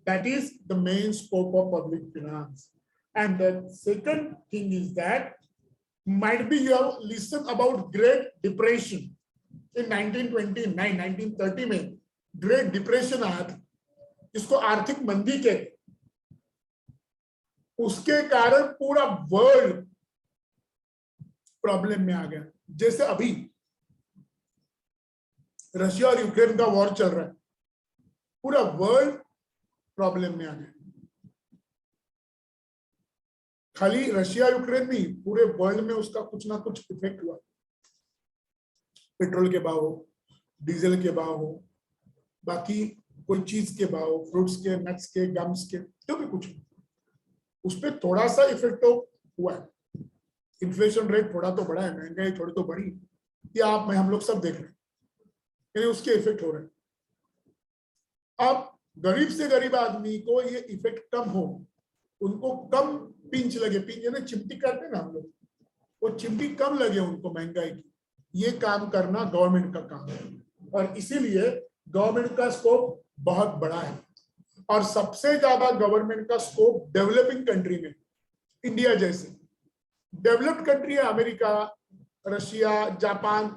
That is the main scope of public finance. And the second thing is that might be you have listened about Great Depression in 1929, 1930 में Great Depression आया था, इसको आर्थिक मंदी कहते। उसके कारण पूरा वर्ल्ड प्रॉब्लम में आ गया। जैसे अभी रशिया और यूक्रेन का वॉर चल रहा है, पूरा वर्ल्ड प्रॉब्लम में आ गया। खाली रशिया यूक्रेन नहीं, पूरे वर्ल्ड में उसका कुछ ना कुछ इफेक्ट हुआ। पेट्रोल के भाव हो, डीजल के भाव हो, बाकी कोई चीज के भाव, फ्रूट्स के, नट्स के, गम्स के, जो भी कुछ, उस पर थोड़ा सा इफेक्ट तो हुआ है। इन्फ्लेशन रेट थोड़ा तो बढ़ा है, महंगाई थोड़ी तो बढ़ी, ये आप मैं हम लोग सब देख रहे हैं, यानी उसके इफेक्ट हो रहे हैं। अब गरीब से गरीब आदमी को ये इफेक्ट कम हो, उनको कम पिंच लगे, पिंच यानी चिमटी करते ना हम लोग, वो चिमटी कम लगे उनको महंगाई की, ये काम करना गवर्नमेंट का काम है। और इसीलिए गवर्नमेंट का स्कोप बहुत बड़ा है, और सबसे ज्यादा गवर्नमेंट का स्कोप डेवलपिंग कंट्री में, इंडिया जैसे डेवलप्ड कंट्री है, अमेरिका, रशिया, जापान,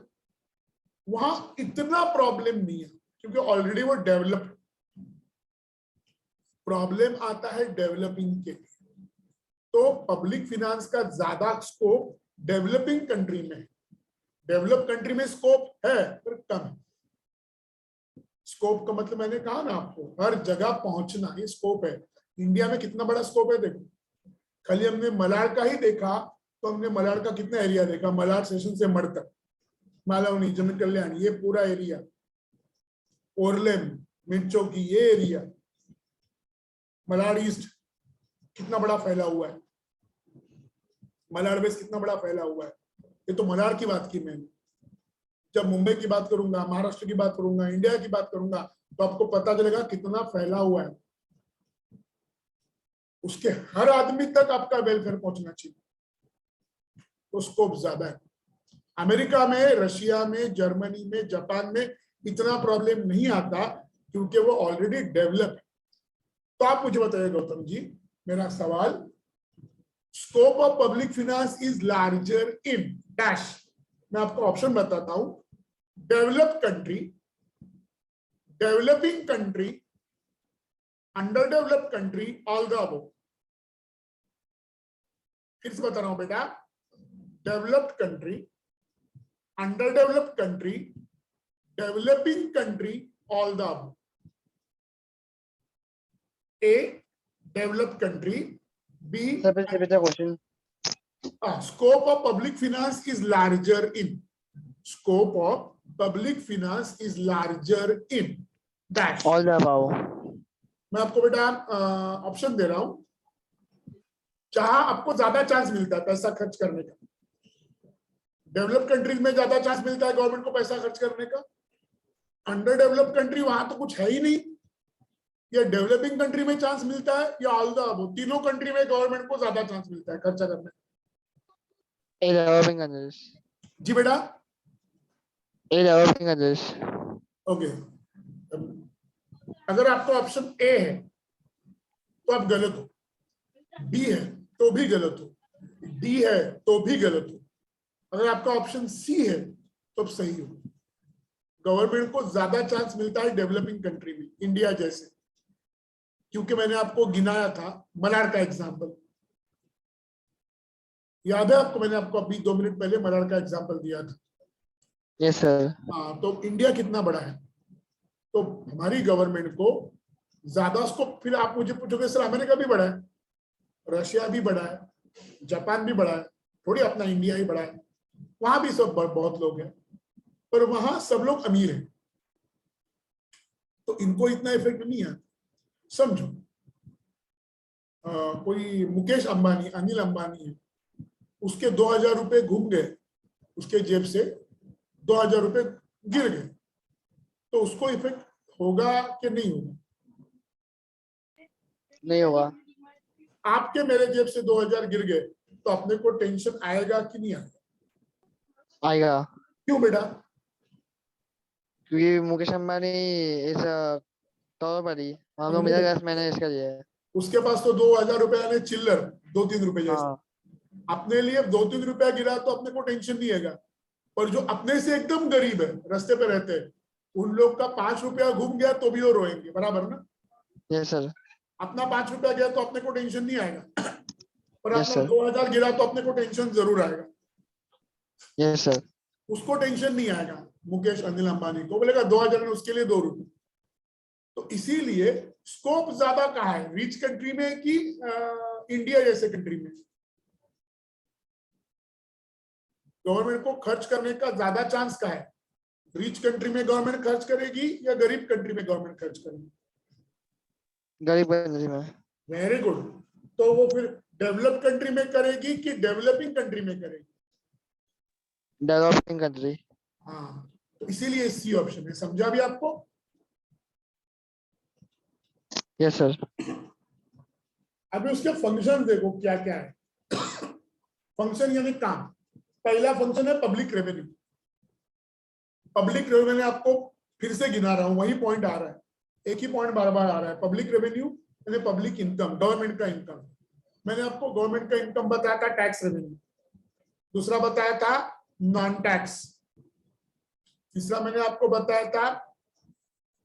वहां इतना प्रॉब्लम नहीं है क्योंकि ऑलरेडी वो डेवलप्ड। प्रॉब्लम आता है डेवलपिंग के लिए, तो पब्लिक फाइनेंस का ज्यादा स्कोप डेवलपिंग कंट्री में। डेवलप कंट्री में स्कोप है पर कम है। स्कोप का मतलब मैंने कहा ना आपको, हर जगह पहुंचना, ये स्कोप है। इंडिया में कितना बड़ा स्कोप है देखो, खाली हमने मलाड का ही देखा तो हमने मलाड का कितना एरिया देखा, मलाड स्टेशन से मड़ तक, मालवनी, जन कल्याण, ये पूरा एरिया, ओरलेम, मिर्चोकी, ये एरिया, मलाड ईस्ट कितना बड़ा फैला हुआ है, मलाड वेस्ट कितना बड़ा फैला हुआ है। ये तो मलाड की बात की मैंने। जब मुंबई की बात करूंगा, महाराष्ट्र की बात करूंगा, इंडिया की बात करूंगा, तो आपको पता चलेगा कितना फैला हुआ है। उसके हर आदमी तक आपका वेलफेयर पहुंचना चाहिए, तो स्कोप ज्यादा है। अमेरिका में, रशिया में, जर्मनी में, जापान में इतना प्रॉब्लम नहीं आता क्योंकि वो ऑलरेडी डेवलप है। तो आप मुझे बताइए गौतम जी, मेरा सवाल, scope of public finance is larger in dash. मैं आपको ऑप्शन बताता हूं, developed country, developing country, under developed country, all the above. फिर से बता रहा हूं बेटा, developed country, under developed country, developing country, all the above. A developed country, B
sir फिर से repeat question.
scope of public finance is larger in, scope of public finance is larger in dash।
All the above.
मैं आपको बेटा ऑप्शन दे रहा हूं, जहां आपको ज्यादा चांस मिलता है पैसा खर्च करने का। डेवलप कंट्रीज में ज्यादा चांस मिलता है गवर्नमेंट को पैसा खर्च करने का। अंडर डेवलप कंट्री वहां तो कुछ है ही नहीं। या डेवलपिंग कंट्री में चांस मिलता है, या ऑल द अबव, तीनों कंट्री में गवर्नमेंट को ज्यादा चांस मिलता है खर्चा करने का।
A developing countries.
जी बेटा,
ए डेवलपिंग कंट्रीज।
ओके। अगर आपका ऑप्शन ए है तो आप गलत हो, बी है तो भी गलत हो, डी है तो भी गलत हो। अगर आपका ऑप्शन सी है तो आप सही हो। गवर्नमेंट को ज्यादा चांस मिलता है डेवलपिंग कंट्री में, इंडिया जैसे। क्योंकि मैंने आपको गिनाया था मलाड का एग्जाम्पल, याद है आपको? मैंने आपको अभी 2 मिनट पहले मलाड का एग्जाम्पल दिया था।
Yes sir.
हाँ, तो इंडिया कितना बड़ा है, तो हमारी गवर्नमेंट को ज्यादा स्कोप। फिर आप मुझे पूछोगे सर अमेरिका भी बड़ा है, रशिया भी बड़ा है, जापान भी बड़ा है, थोड़ी अपना इंडिया ही बड़ा है। वहां भी सब बहुत लोग हैं, पर वहां सब लोग अमीर हैं, तो इनको इतना इफेक्ट नहीं है। समझो, कोई मुकेश अंबानी, अनिल अंबानी है, उसके 2000 रुपए घूम गए, उसके जेब से 2000 रुपए गिर गए, तो उसको इफेक्ट होगा कि नहीं होगा?
नहीं होगा।
आपके मेरे जेब से 2000 गिर गए तो अपने को टेंशन आएगा कि नहीं आएगा?
आएगा।
क्यों बेटा?
क्योंकि मुकेश अंबानी इज करोड़पति, हम लोग मिडिल क्लास मैंने इसका लिया है।
उसके पास तो 2000 रुपए आने चिल्लर, 2-3 रुपए जैसे।
हाँ।
अपने लिए 2-3 रुपया गिरा तो अपने को टेंशन नहीं आएगा, पर जो अपने से एकदम गरीब है, रास्ते पे रहते हैं, उन लोग का 5 रुपया घूम गया तो भी वो रोएंगे, बराबर ना?
Yes sir.
अपना 5 रुपया गया तो अपने को टेंशन नहीं आएगा, पर
यस
अपना
सर।
2000 गिरा तो अपने को टेंशन जरूर आएगा।
Yes sir.
उसको टेंशन नहीं आएगा, मुकेश अनिल अंबानी को बोलेगा 2000 में उसके लिए 2 रुपए। तो इसीलिए स्कोप ज्यादा कहाँ है, रिच कंट्री में कि इंडिया जैसे कंट्री में? गवर्नमेंट को खर्च करने का ज्यादा चांस कहाँ है? रिच कंट्री में गवर्नमेंट खर्च करेगी या गरीब कंट्री में गवर्नमेंट खर्च करेगी?
गरीब कंट्री में।
Very good. तो वो फिर डेवलप कंट्री में करेगी कि डेवलपिंग कंट्री में करेगी?
Developing country.
हाँ, तो इसीलिए सी ऑप्शन है। समझा भी आपको?
Yes sir.
अभी उसके फंक्शन देखो क्या क्या है। फंक्शन यानी काम। पहला फंक्शन है पब्लिक रेवेन्यू। पब्लिक रेवेन्यू आपको फिर से गिना रहा हूं, वही पॉइंट आ रहा है, एक ही पॉइंट बार बार आ रहा है। पब्लिक रेवेन्यू यानी पब्लिक इनकम, गवर्नमेंट का इनकम। मैंने आपको गवर्नमेंट का इनकम बताया था टैक्स रेवेन्यू, दूसरा बताया था नॉन टैक्स, तीसरा मैंने आपको बताया था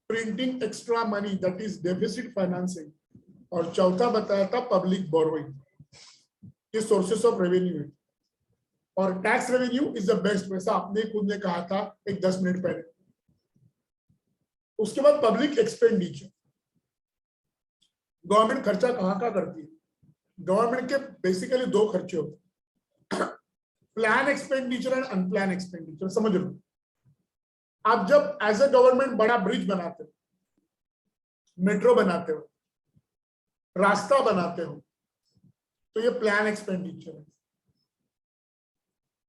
printing extra money that is deficit financing, और चौथा बताया था पब्लिक बोरोइंग। ये सोर्सेस ऑफ रेवेन्यू है, और tax revenue is the best, वैसा आपने खुद ने कहा था एक 10 मिनट पहले। उसके बाद पब्लिक एक्सपेंडिचर। गवर्नमेंट खर्चा कहाँ का करती है? गवर्नमेंट के बेसिकली 2 खर्चे होते हैं, plan expenditure and unplan expenditure. समझ लो, आप जब एज ए गवर्नमेंट बड़ा ब्रिज बनाते हो, मेट्रो बनाते हो, रास्ता बनाते हो, तो ये प्लान एक्सपेंडिचर है।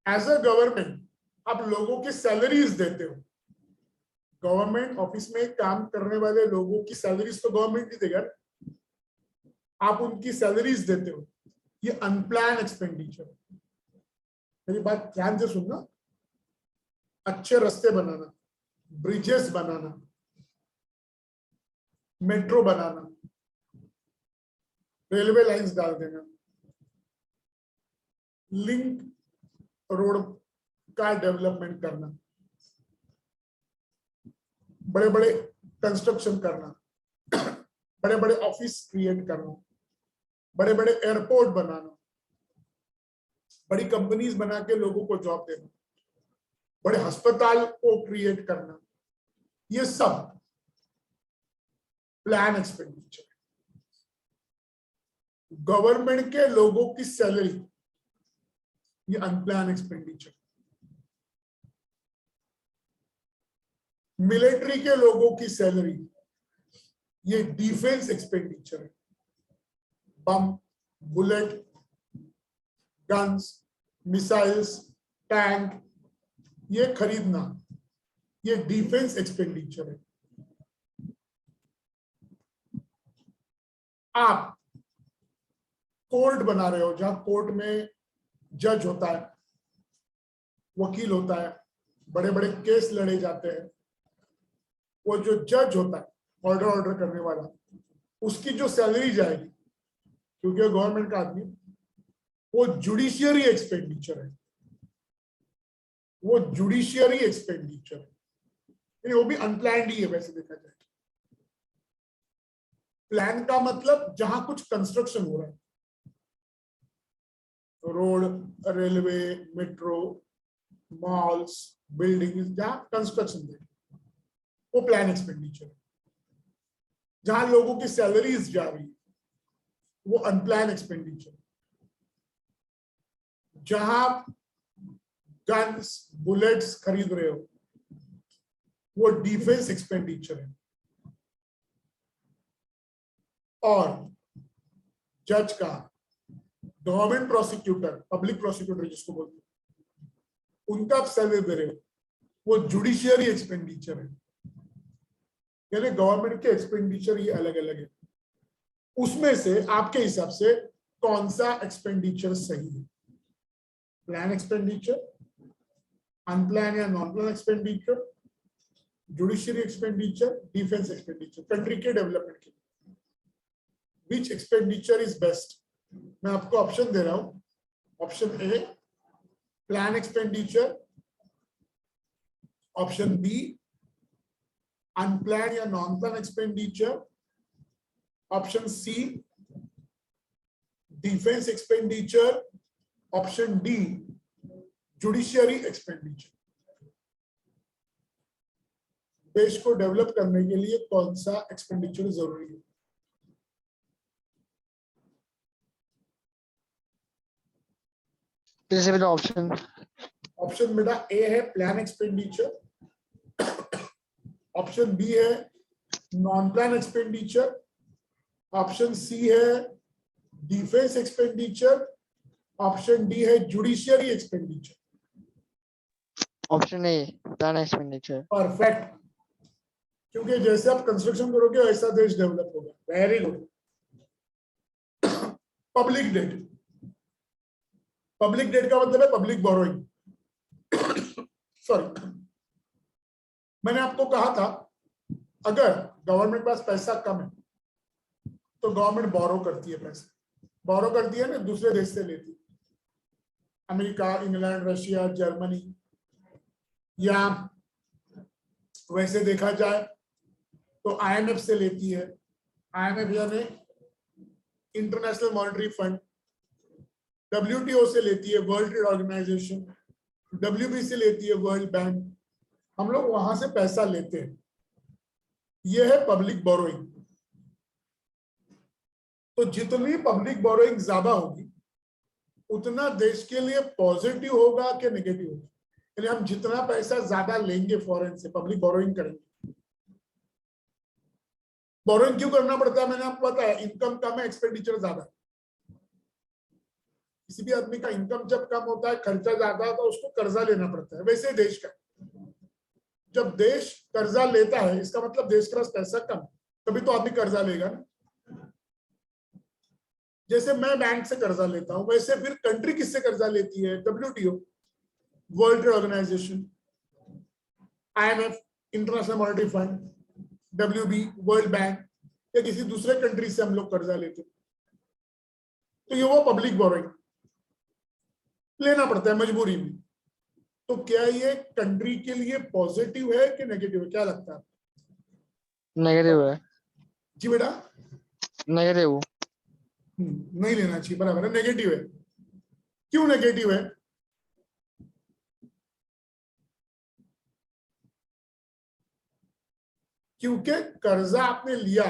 एज अ गवर्नमेंट आप लोगों की सैलरीज देते हो, गवर्नमेंट ऑफिस में काम करने वाले लोगों की सैलरीज तो गवर्नमेंट ही देगा, आप उनकी सैलरीज देते हो, ये अनप्लान एक्सपेंडिचर। मेरी बात ध्यान से सुनना। अच्छे रास्ते बनाना, ब्रिजेस बनाना, मेट्रो बनाना, रेलवे लाइंस डाल देना, लिंक रोड का डेवलपमेंट करना, बड़े बड़े कंस्ट्रक्शन करना, बड़े बड़े ऑफिस क्रिएट करना, बड़े बड़े एयरपोर्ट बनाना, बड़ी कंपनीज बना के लोगों को जॉब देना, बड़े अस्पताल को क्रिएट करना, ये सब प्लान एक्सपेंडिचर। गवर्नमेंट के लोगों की सैलरी, ये अनप्लान एक्सपेंडिचर। मिलिट्री के लोगों की सैलरी, ये डिफेंस एक्सपेंडिचर है। बम, बुलेट, गन्स, मिसाइल्स, टैंक, ये खरीदना, ये डिफेंस एक्सपेंडिचर है। आप कोर्ट बना रहे हो, जहां कोर्ट में जज होता है, वकील होता है, बड़े बड़े केस लड़े जाते हैं, वो जो जज होता है ऑर्डर करने वाला, उसकी जो सैलरी जाएगी, क्योंकि गवर्नमेंट का आदमी, वो जुडिशियरी एक्सपेंडिचर है, वो जुडिशियरी एक्सपेंडिचर है, वो भी अनप्लान्ड ही है वैसे देखा जाए। प्लान का मतलब जहां कुछ कंस्ट्रक्शन हो रहा है, road, railway, metro, malls, buildings, जहां कंस्ट्रक्शन है, वो प्लान एक्सपेंडिचर है। जहां लोगों की सैलरीज जा रही है, वो अनप्लान एक्सपेंडिचर। जहां गन्स, बुलेट्स खरीद रहे हो, वो डिफेंस एक्सपेंडिचर है। और जज का, गवर्नमेंट प्रोसिक्यूटर, पब्लिक प्रोसिक्यूटर जिसको बोलते हैं, उनका आप सैलरी दे रहे हो, वो जुडिशियरी एक्सपेंडिचर है। यानी गवर्नमेंट के एक्सपेंडिचर ये अलग अलग है। उसमें से आपके हिसाब से कौन सा एक्सपेंडिचर सही है? प्लान एक्सपेंडिचर, अनप्लान या non plan expenditure, judiciary expenditure, defence expenditure, country के डेवलपमेंट के लिए विच एक्सपेंडिचर इज बेस्ट? मैं आपको ऑप्शन दे रहा हूं। Option A plan expenditure, option B unplan या non plan expenditure, option C defence expenditure, option D judiciary expenditure. देश को डेवलप करने के लिए कौन सा एक्सपेंडिचर जरूरी है?
ऑप्शन
ऑप्शन मेरा ए है प्लान एक्सपेंडिचर, ऑप्शन बी है non plan expenditure, option C है डिफेंस एक्सपेंडिचर, ऑप्शन डी है judiciary expenditure.
Option A plan expenditure.
Perfect, क्योंकि जैसे आप कंस्ट्रक्शन करोगे वैसा देश डेवलप होगा। Very good. Public debt, public debt का मतलब है पब्लिक बोरोइंग। सॉरी, मैंने आपको कहा था अगर गवर्नमेंट पास पैसा कम है तो गवर्नमेंट बोरो करती है, पैसे बोरो करती है ना, दूसरे देश से लेती है। अमेरिका, इंग्लैंड, रशिया, जर्मनी, या वैसे देखा जाए तो आईएमएफ से लेती है। आईएमएफ यानी इंटरनेशनल मॉनेटरी फंड, डब्ल्यूटीओ से लेती है, वर्ल्ड ट्रेड ऑर्गेनाइजेशन, डब्ल्यूबी से लेती है, वर्ल्ड बैंक। हम लोग वहां से पैसा लेते हैं, यह है पब्लिक बोरोइंग। तो जितनी पब्लिक बोरोइंग ज्यादा होगी उतना देश के लिए पॉजिटिव होगा कि नेगेटिव होगा? यानी हम जितना पैसा ज्यादा लेंगे फॉरेन से, पब्लिक बोरोइंग करेंगे। बोरोइंग क्यों करना पड़ता है? मैंने आपको बताया, इनकम कम है, एक्सपेंडिचर ज्यादा है। किसी भी आदमी का इनकम जब कम होता है, खर्चा ज्यादा होता है, उसको कर्जा लेना पड़ता है। वैसे देश का, जब देश कर्जा लेता है इसका मतलब देश के पास पैसा कम, तभी तो आदमी कर्जा लेगा ना। जैसे मैं बैंक से कर्जा लेता हूं, वैसे फिर कंट्री किससे कर्जा लेती है? WTO, world trade organisation, IMF, international monetary fund, WB, world bank, या किसी दूसरे कंट्री से हम लोग कर्जा लेते हैं। तो ये वो पब्लिक बोरोइंग। लेना पड़ता है मजबूरी में। तो क्या ये कंट्री के लिए पॉजिटिव है कि नेगेटिव है, क्या लगता है?
नेगेटिव है।
जी बेटा।
नेगेटिव।
नहीं लेना चाहिए, बराबर है, नेगेटिव है। क्यों नेगेटिव है? क्योंकि कर्जा आपने लिया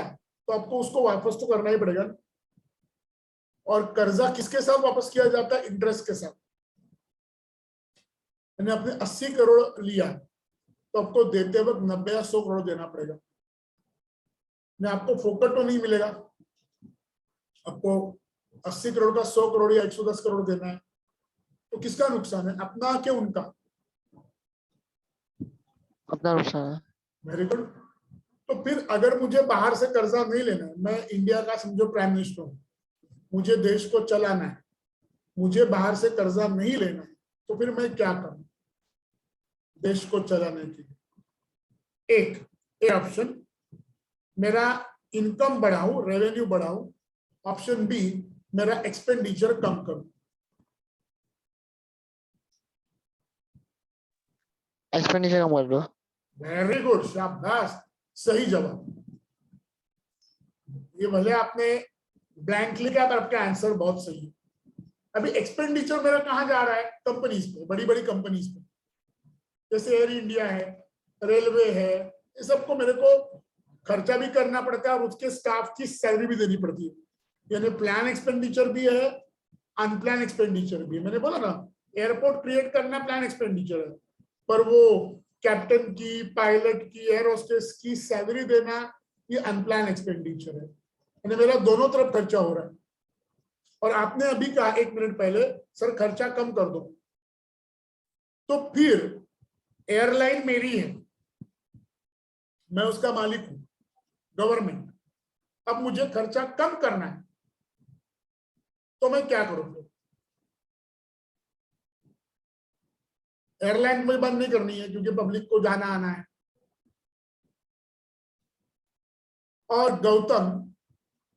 तो आपको उसको वापस तो करना ही पड़ेगा ना। और कर्जा किसके साथ वापस किया जाता है? इंटरेस्ट के साथ। मैंने आपने 80 करोड़ लिया तो आपको देते वक्त 90 या 100 करोड़ देना पड़ेगा। मैं आपको फोकट तो नहीं मिलेगा, आपको 80 करोड़ का 100 करोड़ या 110 करोड़ देना है। तो किसका नुकसान है, अपना कि उनका?
अपना नुकसान है।
Very good. तो फिर अगर मुझे बाहर से कर्जा नहीं लेना है, मैं इंडिया का समझो प्राइम मिनिस्टर हूं, मुझे देश को चलाना है, मुझे बाहर से कर्जा नहीं लेना है, तो फिर मैं क्या करूं देश को चलाने के लिए? एक ऑप्शन, मेरा इनकम बढ़ाऊं, रेवेन्यू बढ़ाऊं। ऑप्शन बी, मेरा एक्सपेंडिचर कम करूं।
एक्सपेंडिचर कम कर दो।
वेरी गुड, शाबाश, सही जवाब। ये भले आपने ब्लैंक लिखा पर आपका आंसर बहुत सही है। अभी एक्सपेंडिचर मेरा कहां जा रहा है? कंपनीज पे, बड़ी बड़ी कंपनीज पे, जैसे एयर इंडिया है, रेलवे है, ये सबको मेरे को खर्चा भी करना पड़ता है और उसके स्टाफ की सैलरी भी देनी पड़ती है। यानी प्लान एक्सपेंडिचर भी है, अनप्लान एक्सपेंडिचर भी है। मैंने बोला ना, एयरपोर्ट क्रिएट करना प्लान एक्सपेंडिचर है, पर वो कैप्टन की, पायलट की, एयर होस्टेस की सैलरी देना ये अनप्लान एक्सपेंडिचर है। यानी मेरा दोनों तरफ खर्चा हो रहा है। और आपने अभी कहा 1 मिनट पहले, सर खर्चा कम कर दो, तो फिर एयरलाइन मेरी है, मैं उसका मालिक हूं, गवर्नमेंट। अब मुझे खर्चा कम करना है तो मैं क्या करूं? एयरलाइन मुझे बंद नहीं करनी है क्योंकि पब्लिक को जाना आना है। और गौतम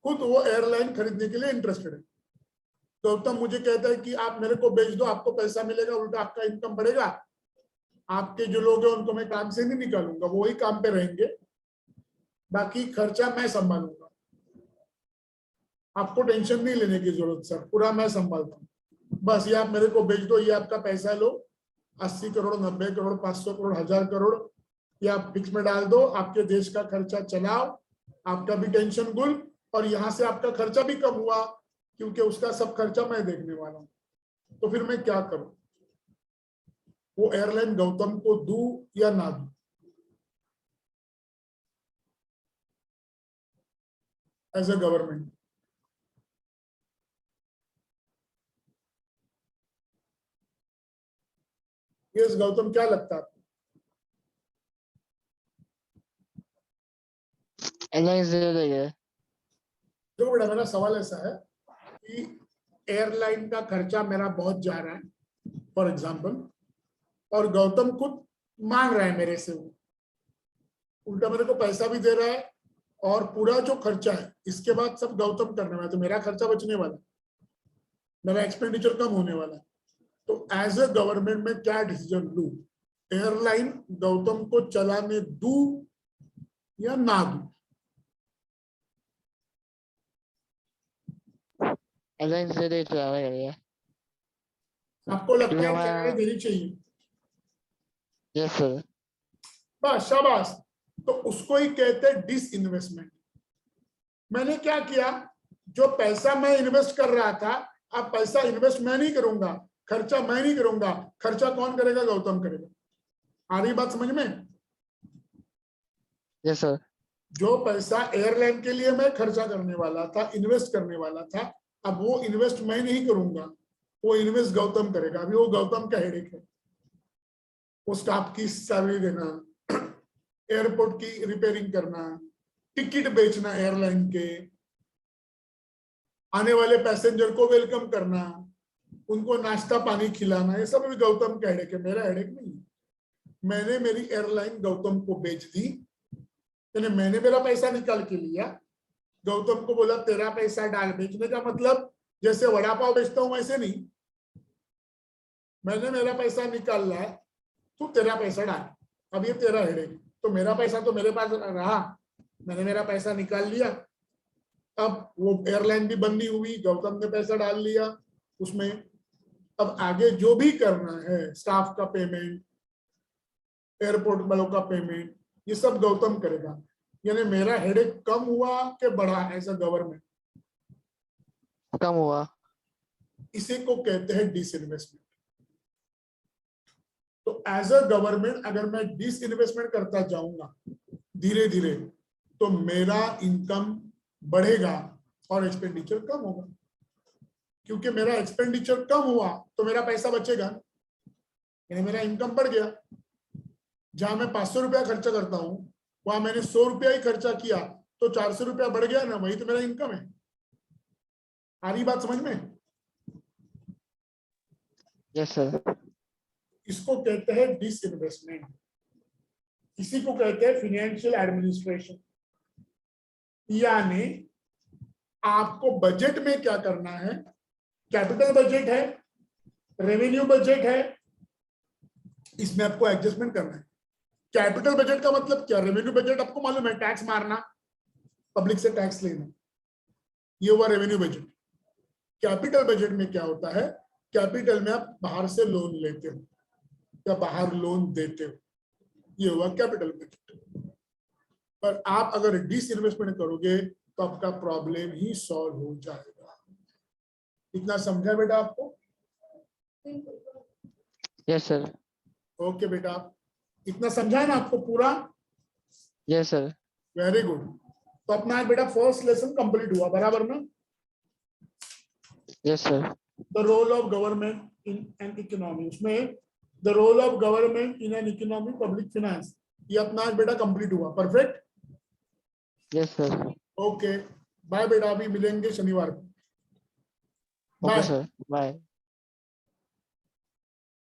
खुद वो एयरलाइन खरीदने के लिए इंटरेस्टेड है। गौतम मुझे कहता है कि आप मेरे को बेच दो, आपको पैसा मिलेगा, उल्टा आपका इनकम बढ़ेगा, आपके जो लोग हैं उनको मैं काम से नहीं निकालूंगा, वो वही काम पे रहेंगे, बाकी खर्चा मैं संभालूंगा, आपको टेंशन नहीं लेने की जरूरत सर, पूरा मैं संभालता हूँ, बस ये आप मेरे को बेच दो, ये आपका पैसा लो, 80 करोड़, 90 करोड़, 500 करोड़, 1000 करोड़, ये आप फिक्स में डाल दो, आपके देश का खर्चा चलाओ, आपका भी टेंशन गुल, और यहाँ से आपका खर्चा भी कम हुआ क्योंकि उसका सब खर्चा मैं देखने वाला हूँ। तो फिर मैं क्या करूं? वो एयरलाइन गौतम को दूं या ना दूं? As a government. Yes Gautam, क्या लगता है?
एयरलाइंस दे देंगे।
देखो बेटा, मेरा सवाल ऐसा है कि एयरलाइन का खर्चा मेरा बहुत जा रहा है फॉर एग्जाम्पल, और गौतम खुद मांग रहा है मेरे से, वो उल्टा मेरे को पैसा भी दे रहा है, और पूरा जो खर्चा है इसके बाद सब गौतम करने वाला है, तो मेरा खर्चा बचने वाला है, मेरा एक्सपेंडिचर कम होने वाला है। तो एज ए गवर्नमेंट में क्या डिसीजन लूं? एयरलाइन गौतम को चलाने दूं या ना दूं?
एयरलाइंस दे दे चलाने के लिए।
आपको
क्योंकि
लगता है चलाने
हमारा।
देनी चाहिए?
Yes sir.
बस शाबाश। तो उसको ही कहते हैं डिस इन्वेस्टमेंट। मैंने क्या किया, जो पैसा मैं इन्वेस्ट कर रहा था, अब पैसा इन्वेस्ट मैं नहीं करूंगा, खर्चा मैं नहीं करूंगा, खर्चा कौन करेगा? गौतम करेगा। आ रही बात समझ में?
Yes sir.
जो पैसा एयरलाइन के लिए मैं खर्चा करने वाला था, इन्वेस्ट करने वाला था, अब वो इन्वेस्ट मैं नहीं करूंगा, वो इन्वेस्ट गौतम करेगा। अभी वो गौतम का हेडेक है, वो स्टाफ की सैलरी देना, एयरपोर्ट की रिपेयरिंग करना, टिकट बेचना एयरलाइन के, आने वाले पैसेंजर को वेलकम करना, उनको नाश्ता पानी खिलाना, ये सब भी गौतम का हेडेक है, मेरा हेडेक नहीं है। मैंने मेरी एयरलाइन गौतम को बेच दी, यानी मैंने मेरा पैसा निकाल के लिया, गौतम को बोला तेरा पैसा डाल। बेचने का मतलब जैसे वड़ा पाव बेचता हूं वैसे नहीं, मैंने मेरा पैसा निकालना है, तू तेरा पैसा डाल, अब ये तेरा हेडेक। तो मेरा पैसा तो मेरे पास रहा, मैंने मेरा पैसा निकाल लिया, अब वो एयरलाइन भी बंदी हुई, गौतम ने पैसा डाल लिया उसमें। अब आगे जो भी करना है, स्टाफ का पेमेंट, एयरपोर्ट वालों का पेमेंट, ये सब गौतम करेगा। यानी मेरा हेडेक कम हुआ कि बढ़ा एज अ गवर्नमेंट?
कम हुआ।
इसी को कहते हैं डिसइन्वेस्टमेंट। तो एज अ गवर्नमेंट अगर मैं डिसइन्वेस्टमेंट करता जाऊंगा धीरे धीरे, तो मेरा इनकम बढ़ेगा और एक्सपेंडिचर कम होगा। क्योंकि मेरा एक्सपेंडिचर कम हुआ तो मेरा पैसा बचेगा, यानी मेरा इनकम बढ़ गया। जहां मैं 500 रुपया खर्चा करता हूं, वहां मैंने 100 रुपया ही खर्चा किया, तो 400 रुपया बढ़ गया ना, वही तो मेरा इनकम है। आ रही बात समझ में?
Yes sir.
इसको कहते हैं डिसइन्वेस्टमेंट। इसी को कहते हैं फाइनेंशियल एडमिनिस्ट्रेशन। यानी आपको बजट में क्या करना है, कैपिटल बजट है, रेवेन्यू बजट है, इसमें आपको एडजस्टमेंट करना है। कैपिटल बजट का मतलब क्या? रेवेन्यू बजट आपको मालूम है, टैक्स मारना, पब्लिक से टैक्स लेना, ये हुआ रेवेन्यू बजट। कैपिटल बजट में क्या होता है? कैपिटल में आप बाहर से लोन लेते हो या बाहर लोन देते हो, ये हुआ कैपिटल बजट। पर आप अगर डिसइन्वेस्टमेंट करोगे तो आपका प्रॉब्लम ही सॉल्व हो जाएगा। इतना समझा बेटा आपको?
Yes sir.
ओके बेटा, इतना समझा ना आपको पूरा?
Yes sir.
Very good. तो अपना बेटा फर्स्ट लेसन कंप्लीट हुआ, बराबर ना?
Yes sir.
The role of government in an economy, उसमें the role of government in an economy, public finance, ये अपना आज बेटा कंप्लीट हुआ। Perfect.
Yes sir.
Okay bye बेटा, अभी मिलेंगे शनिवार को।
Okay
bye.
Sir, bye.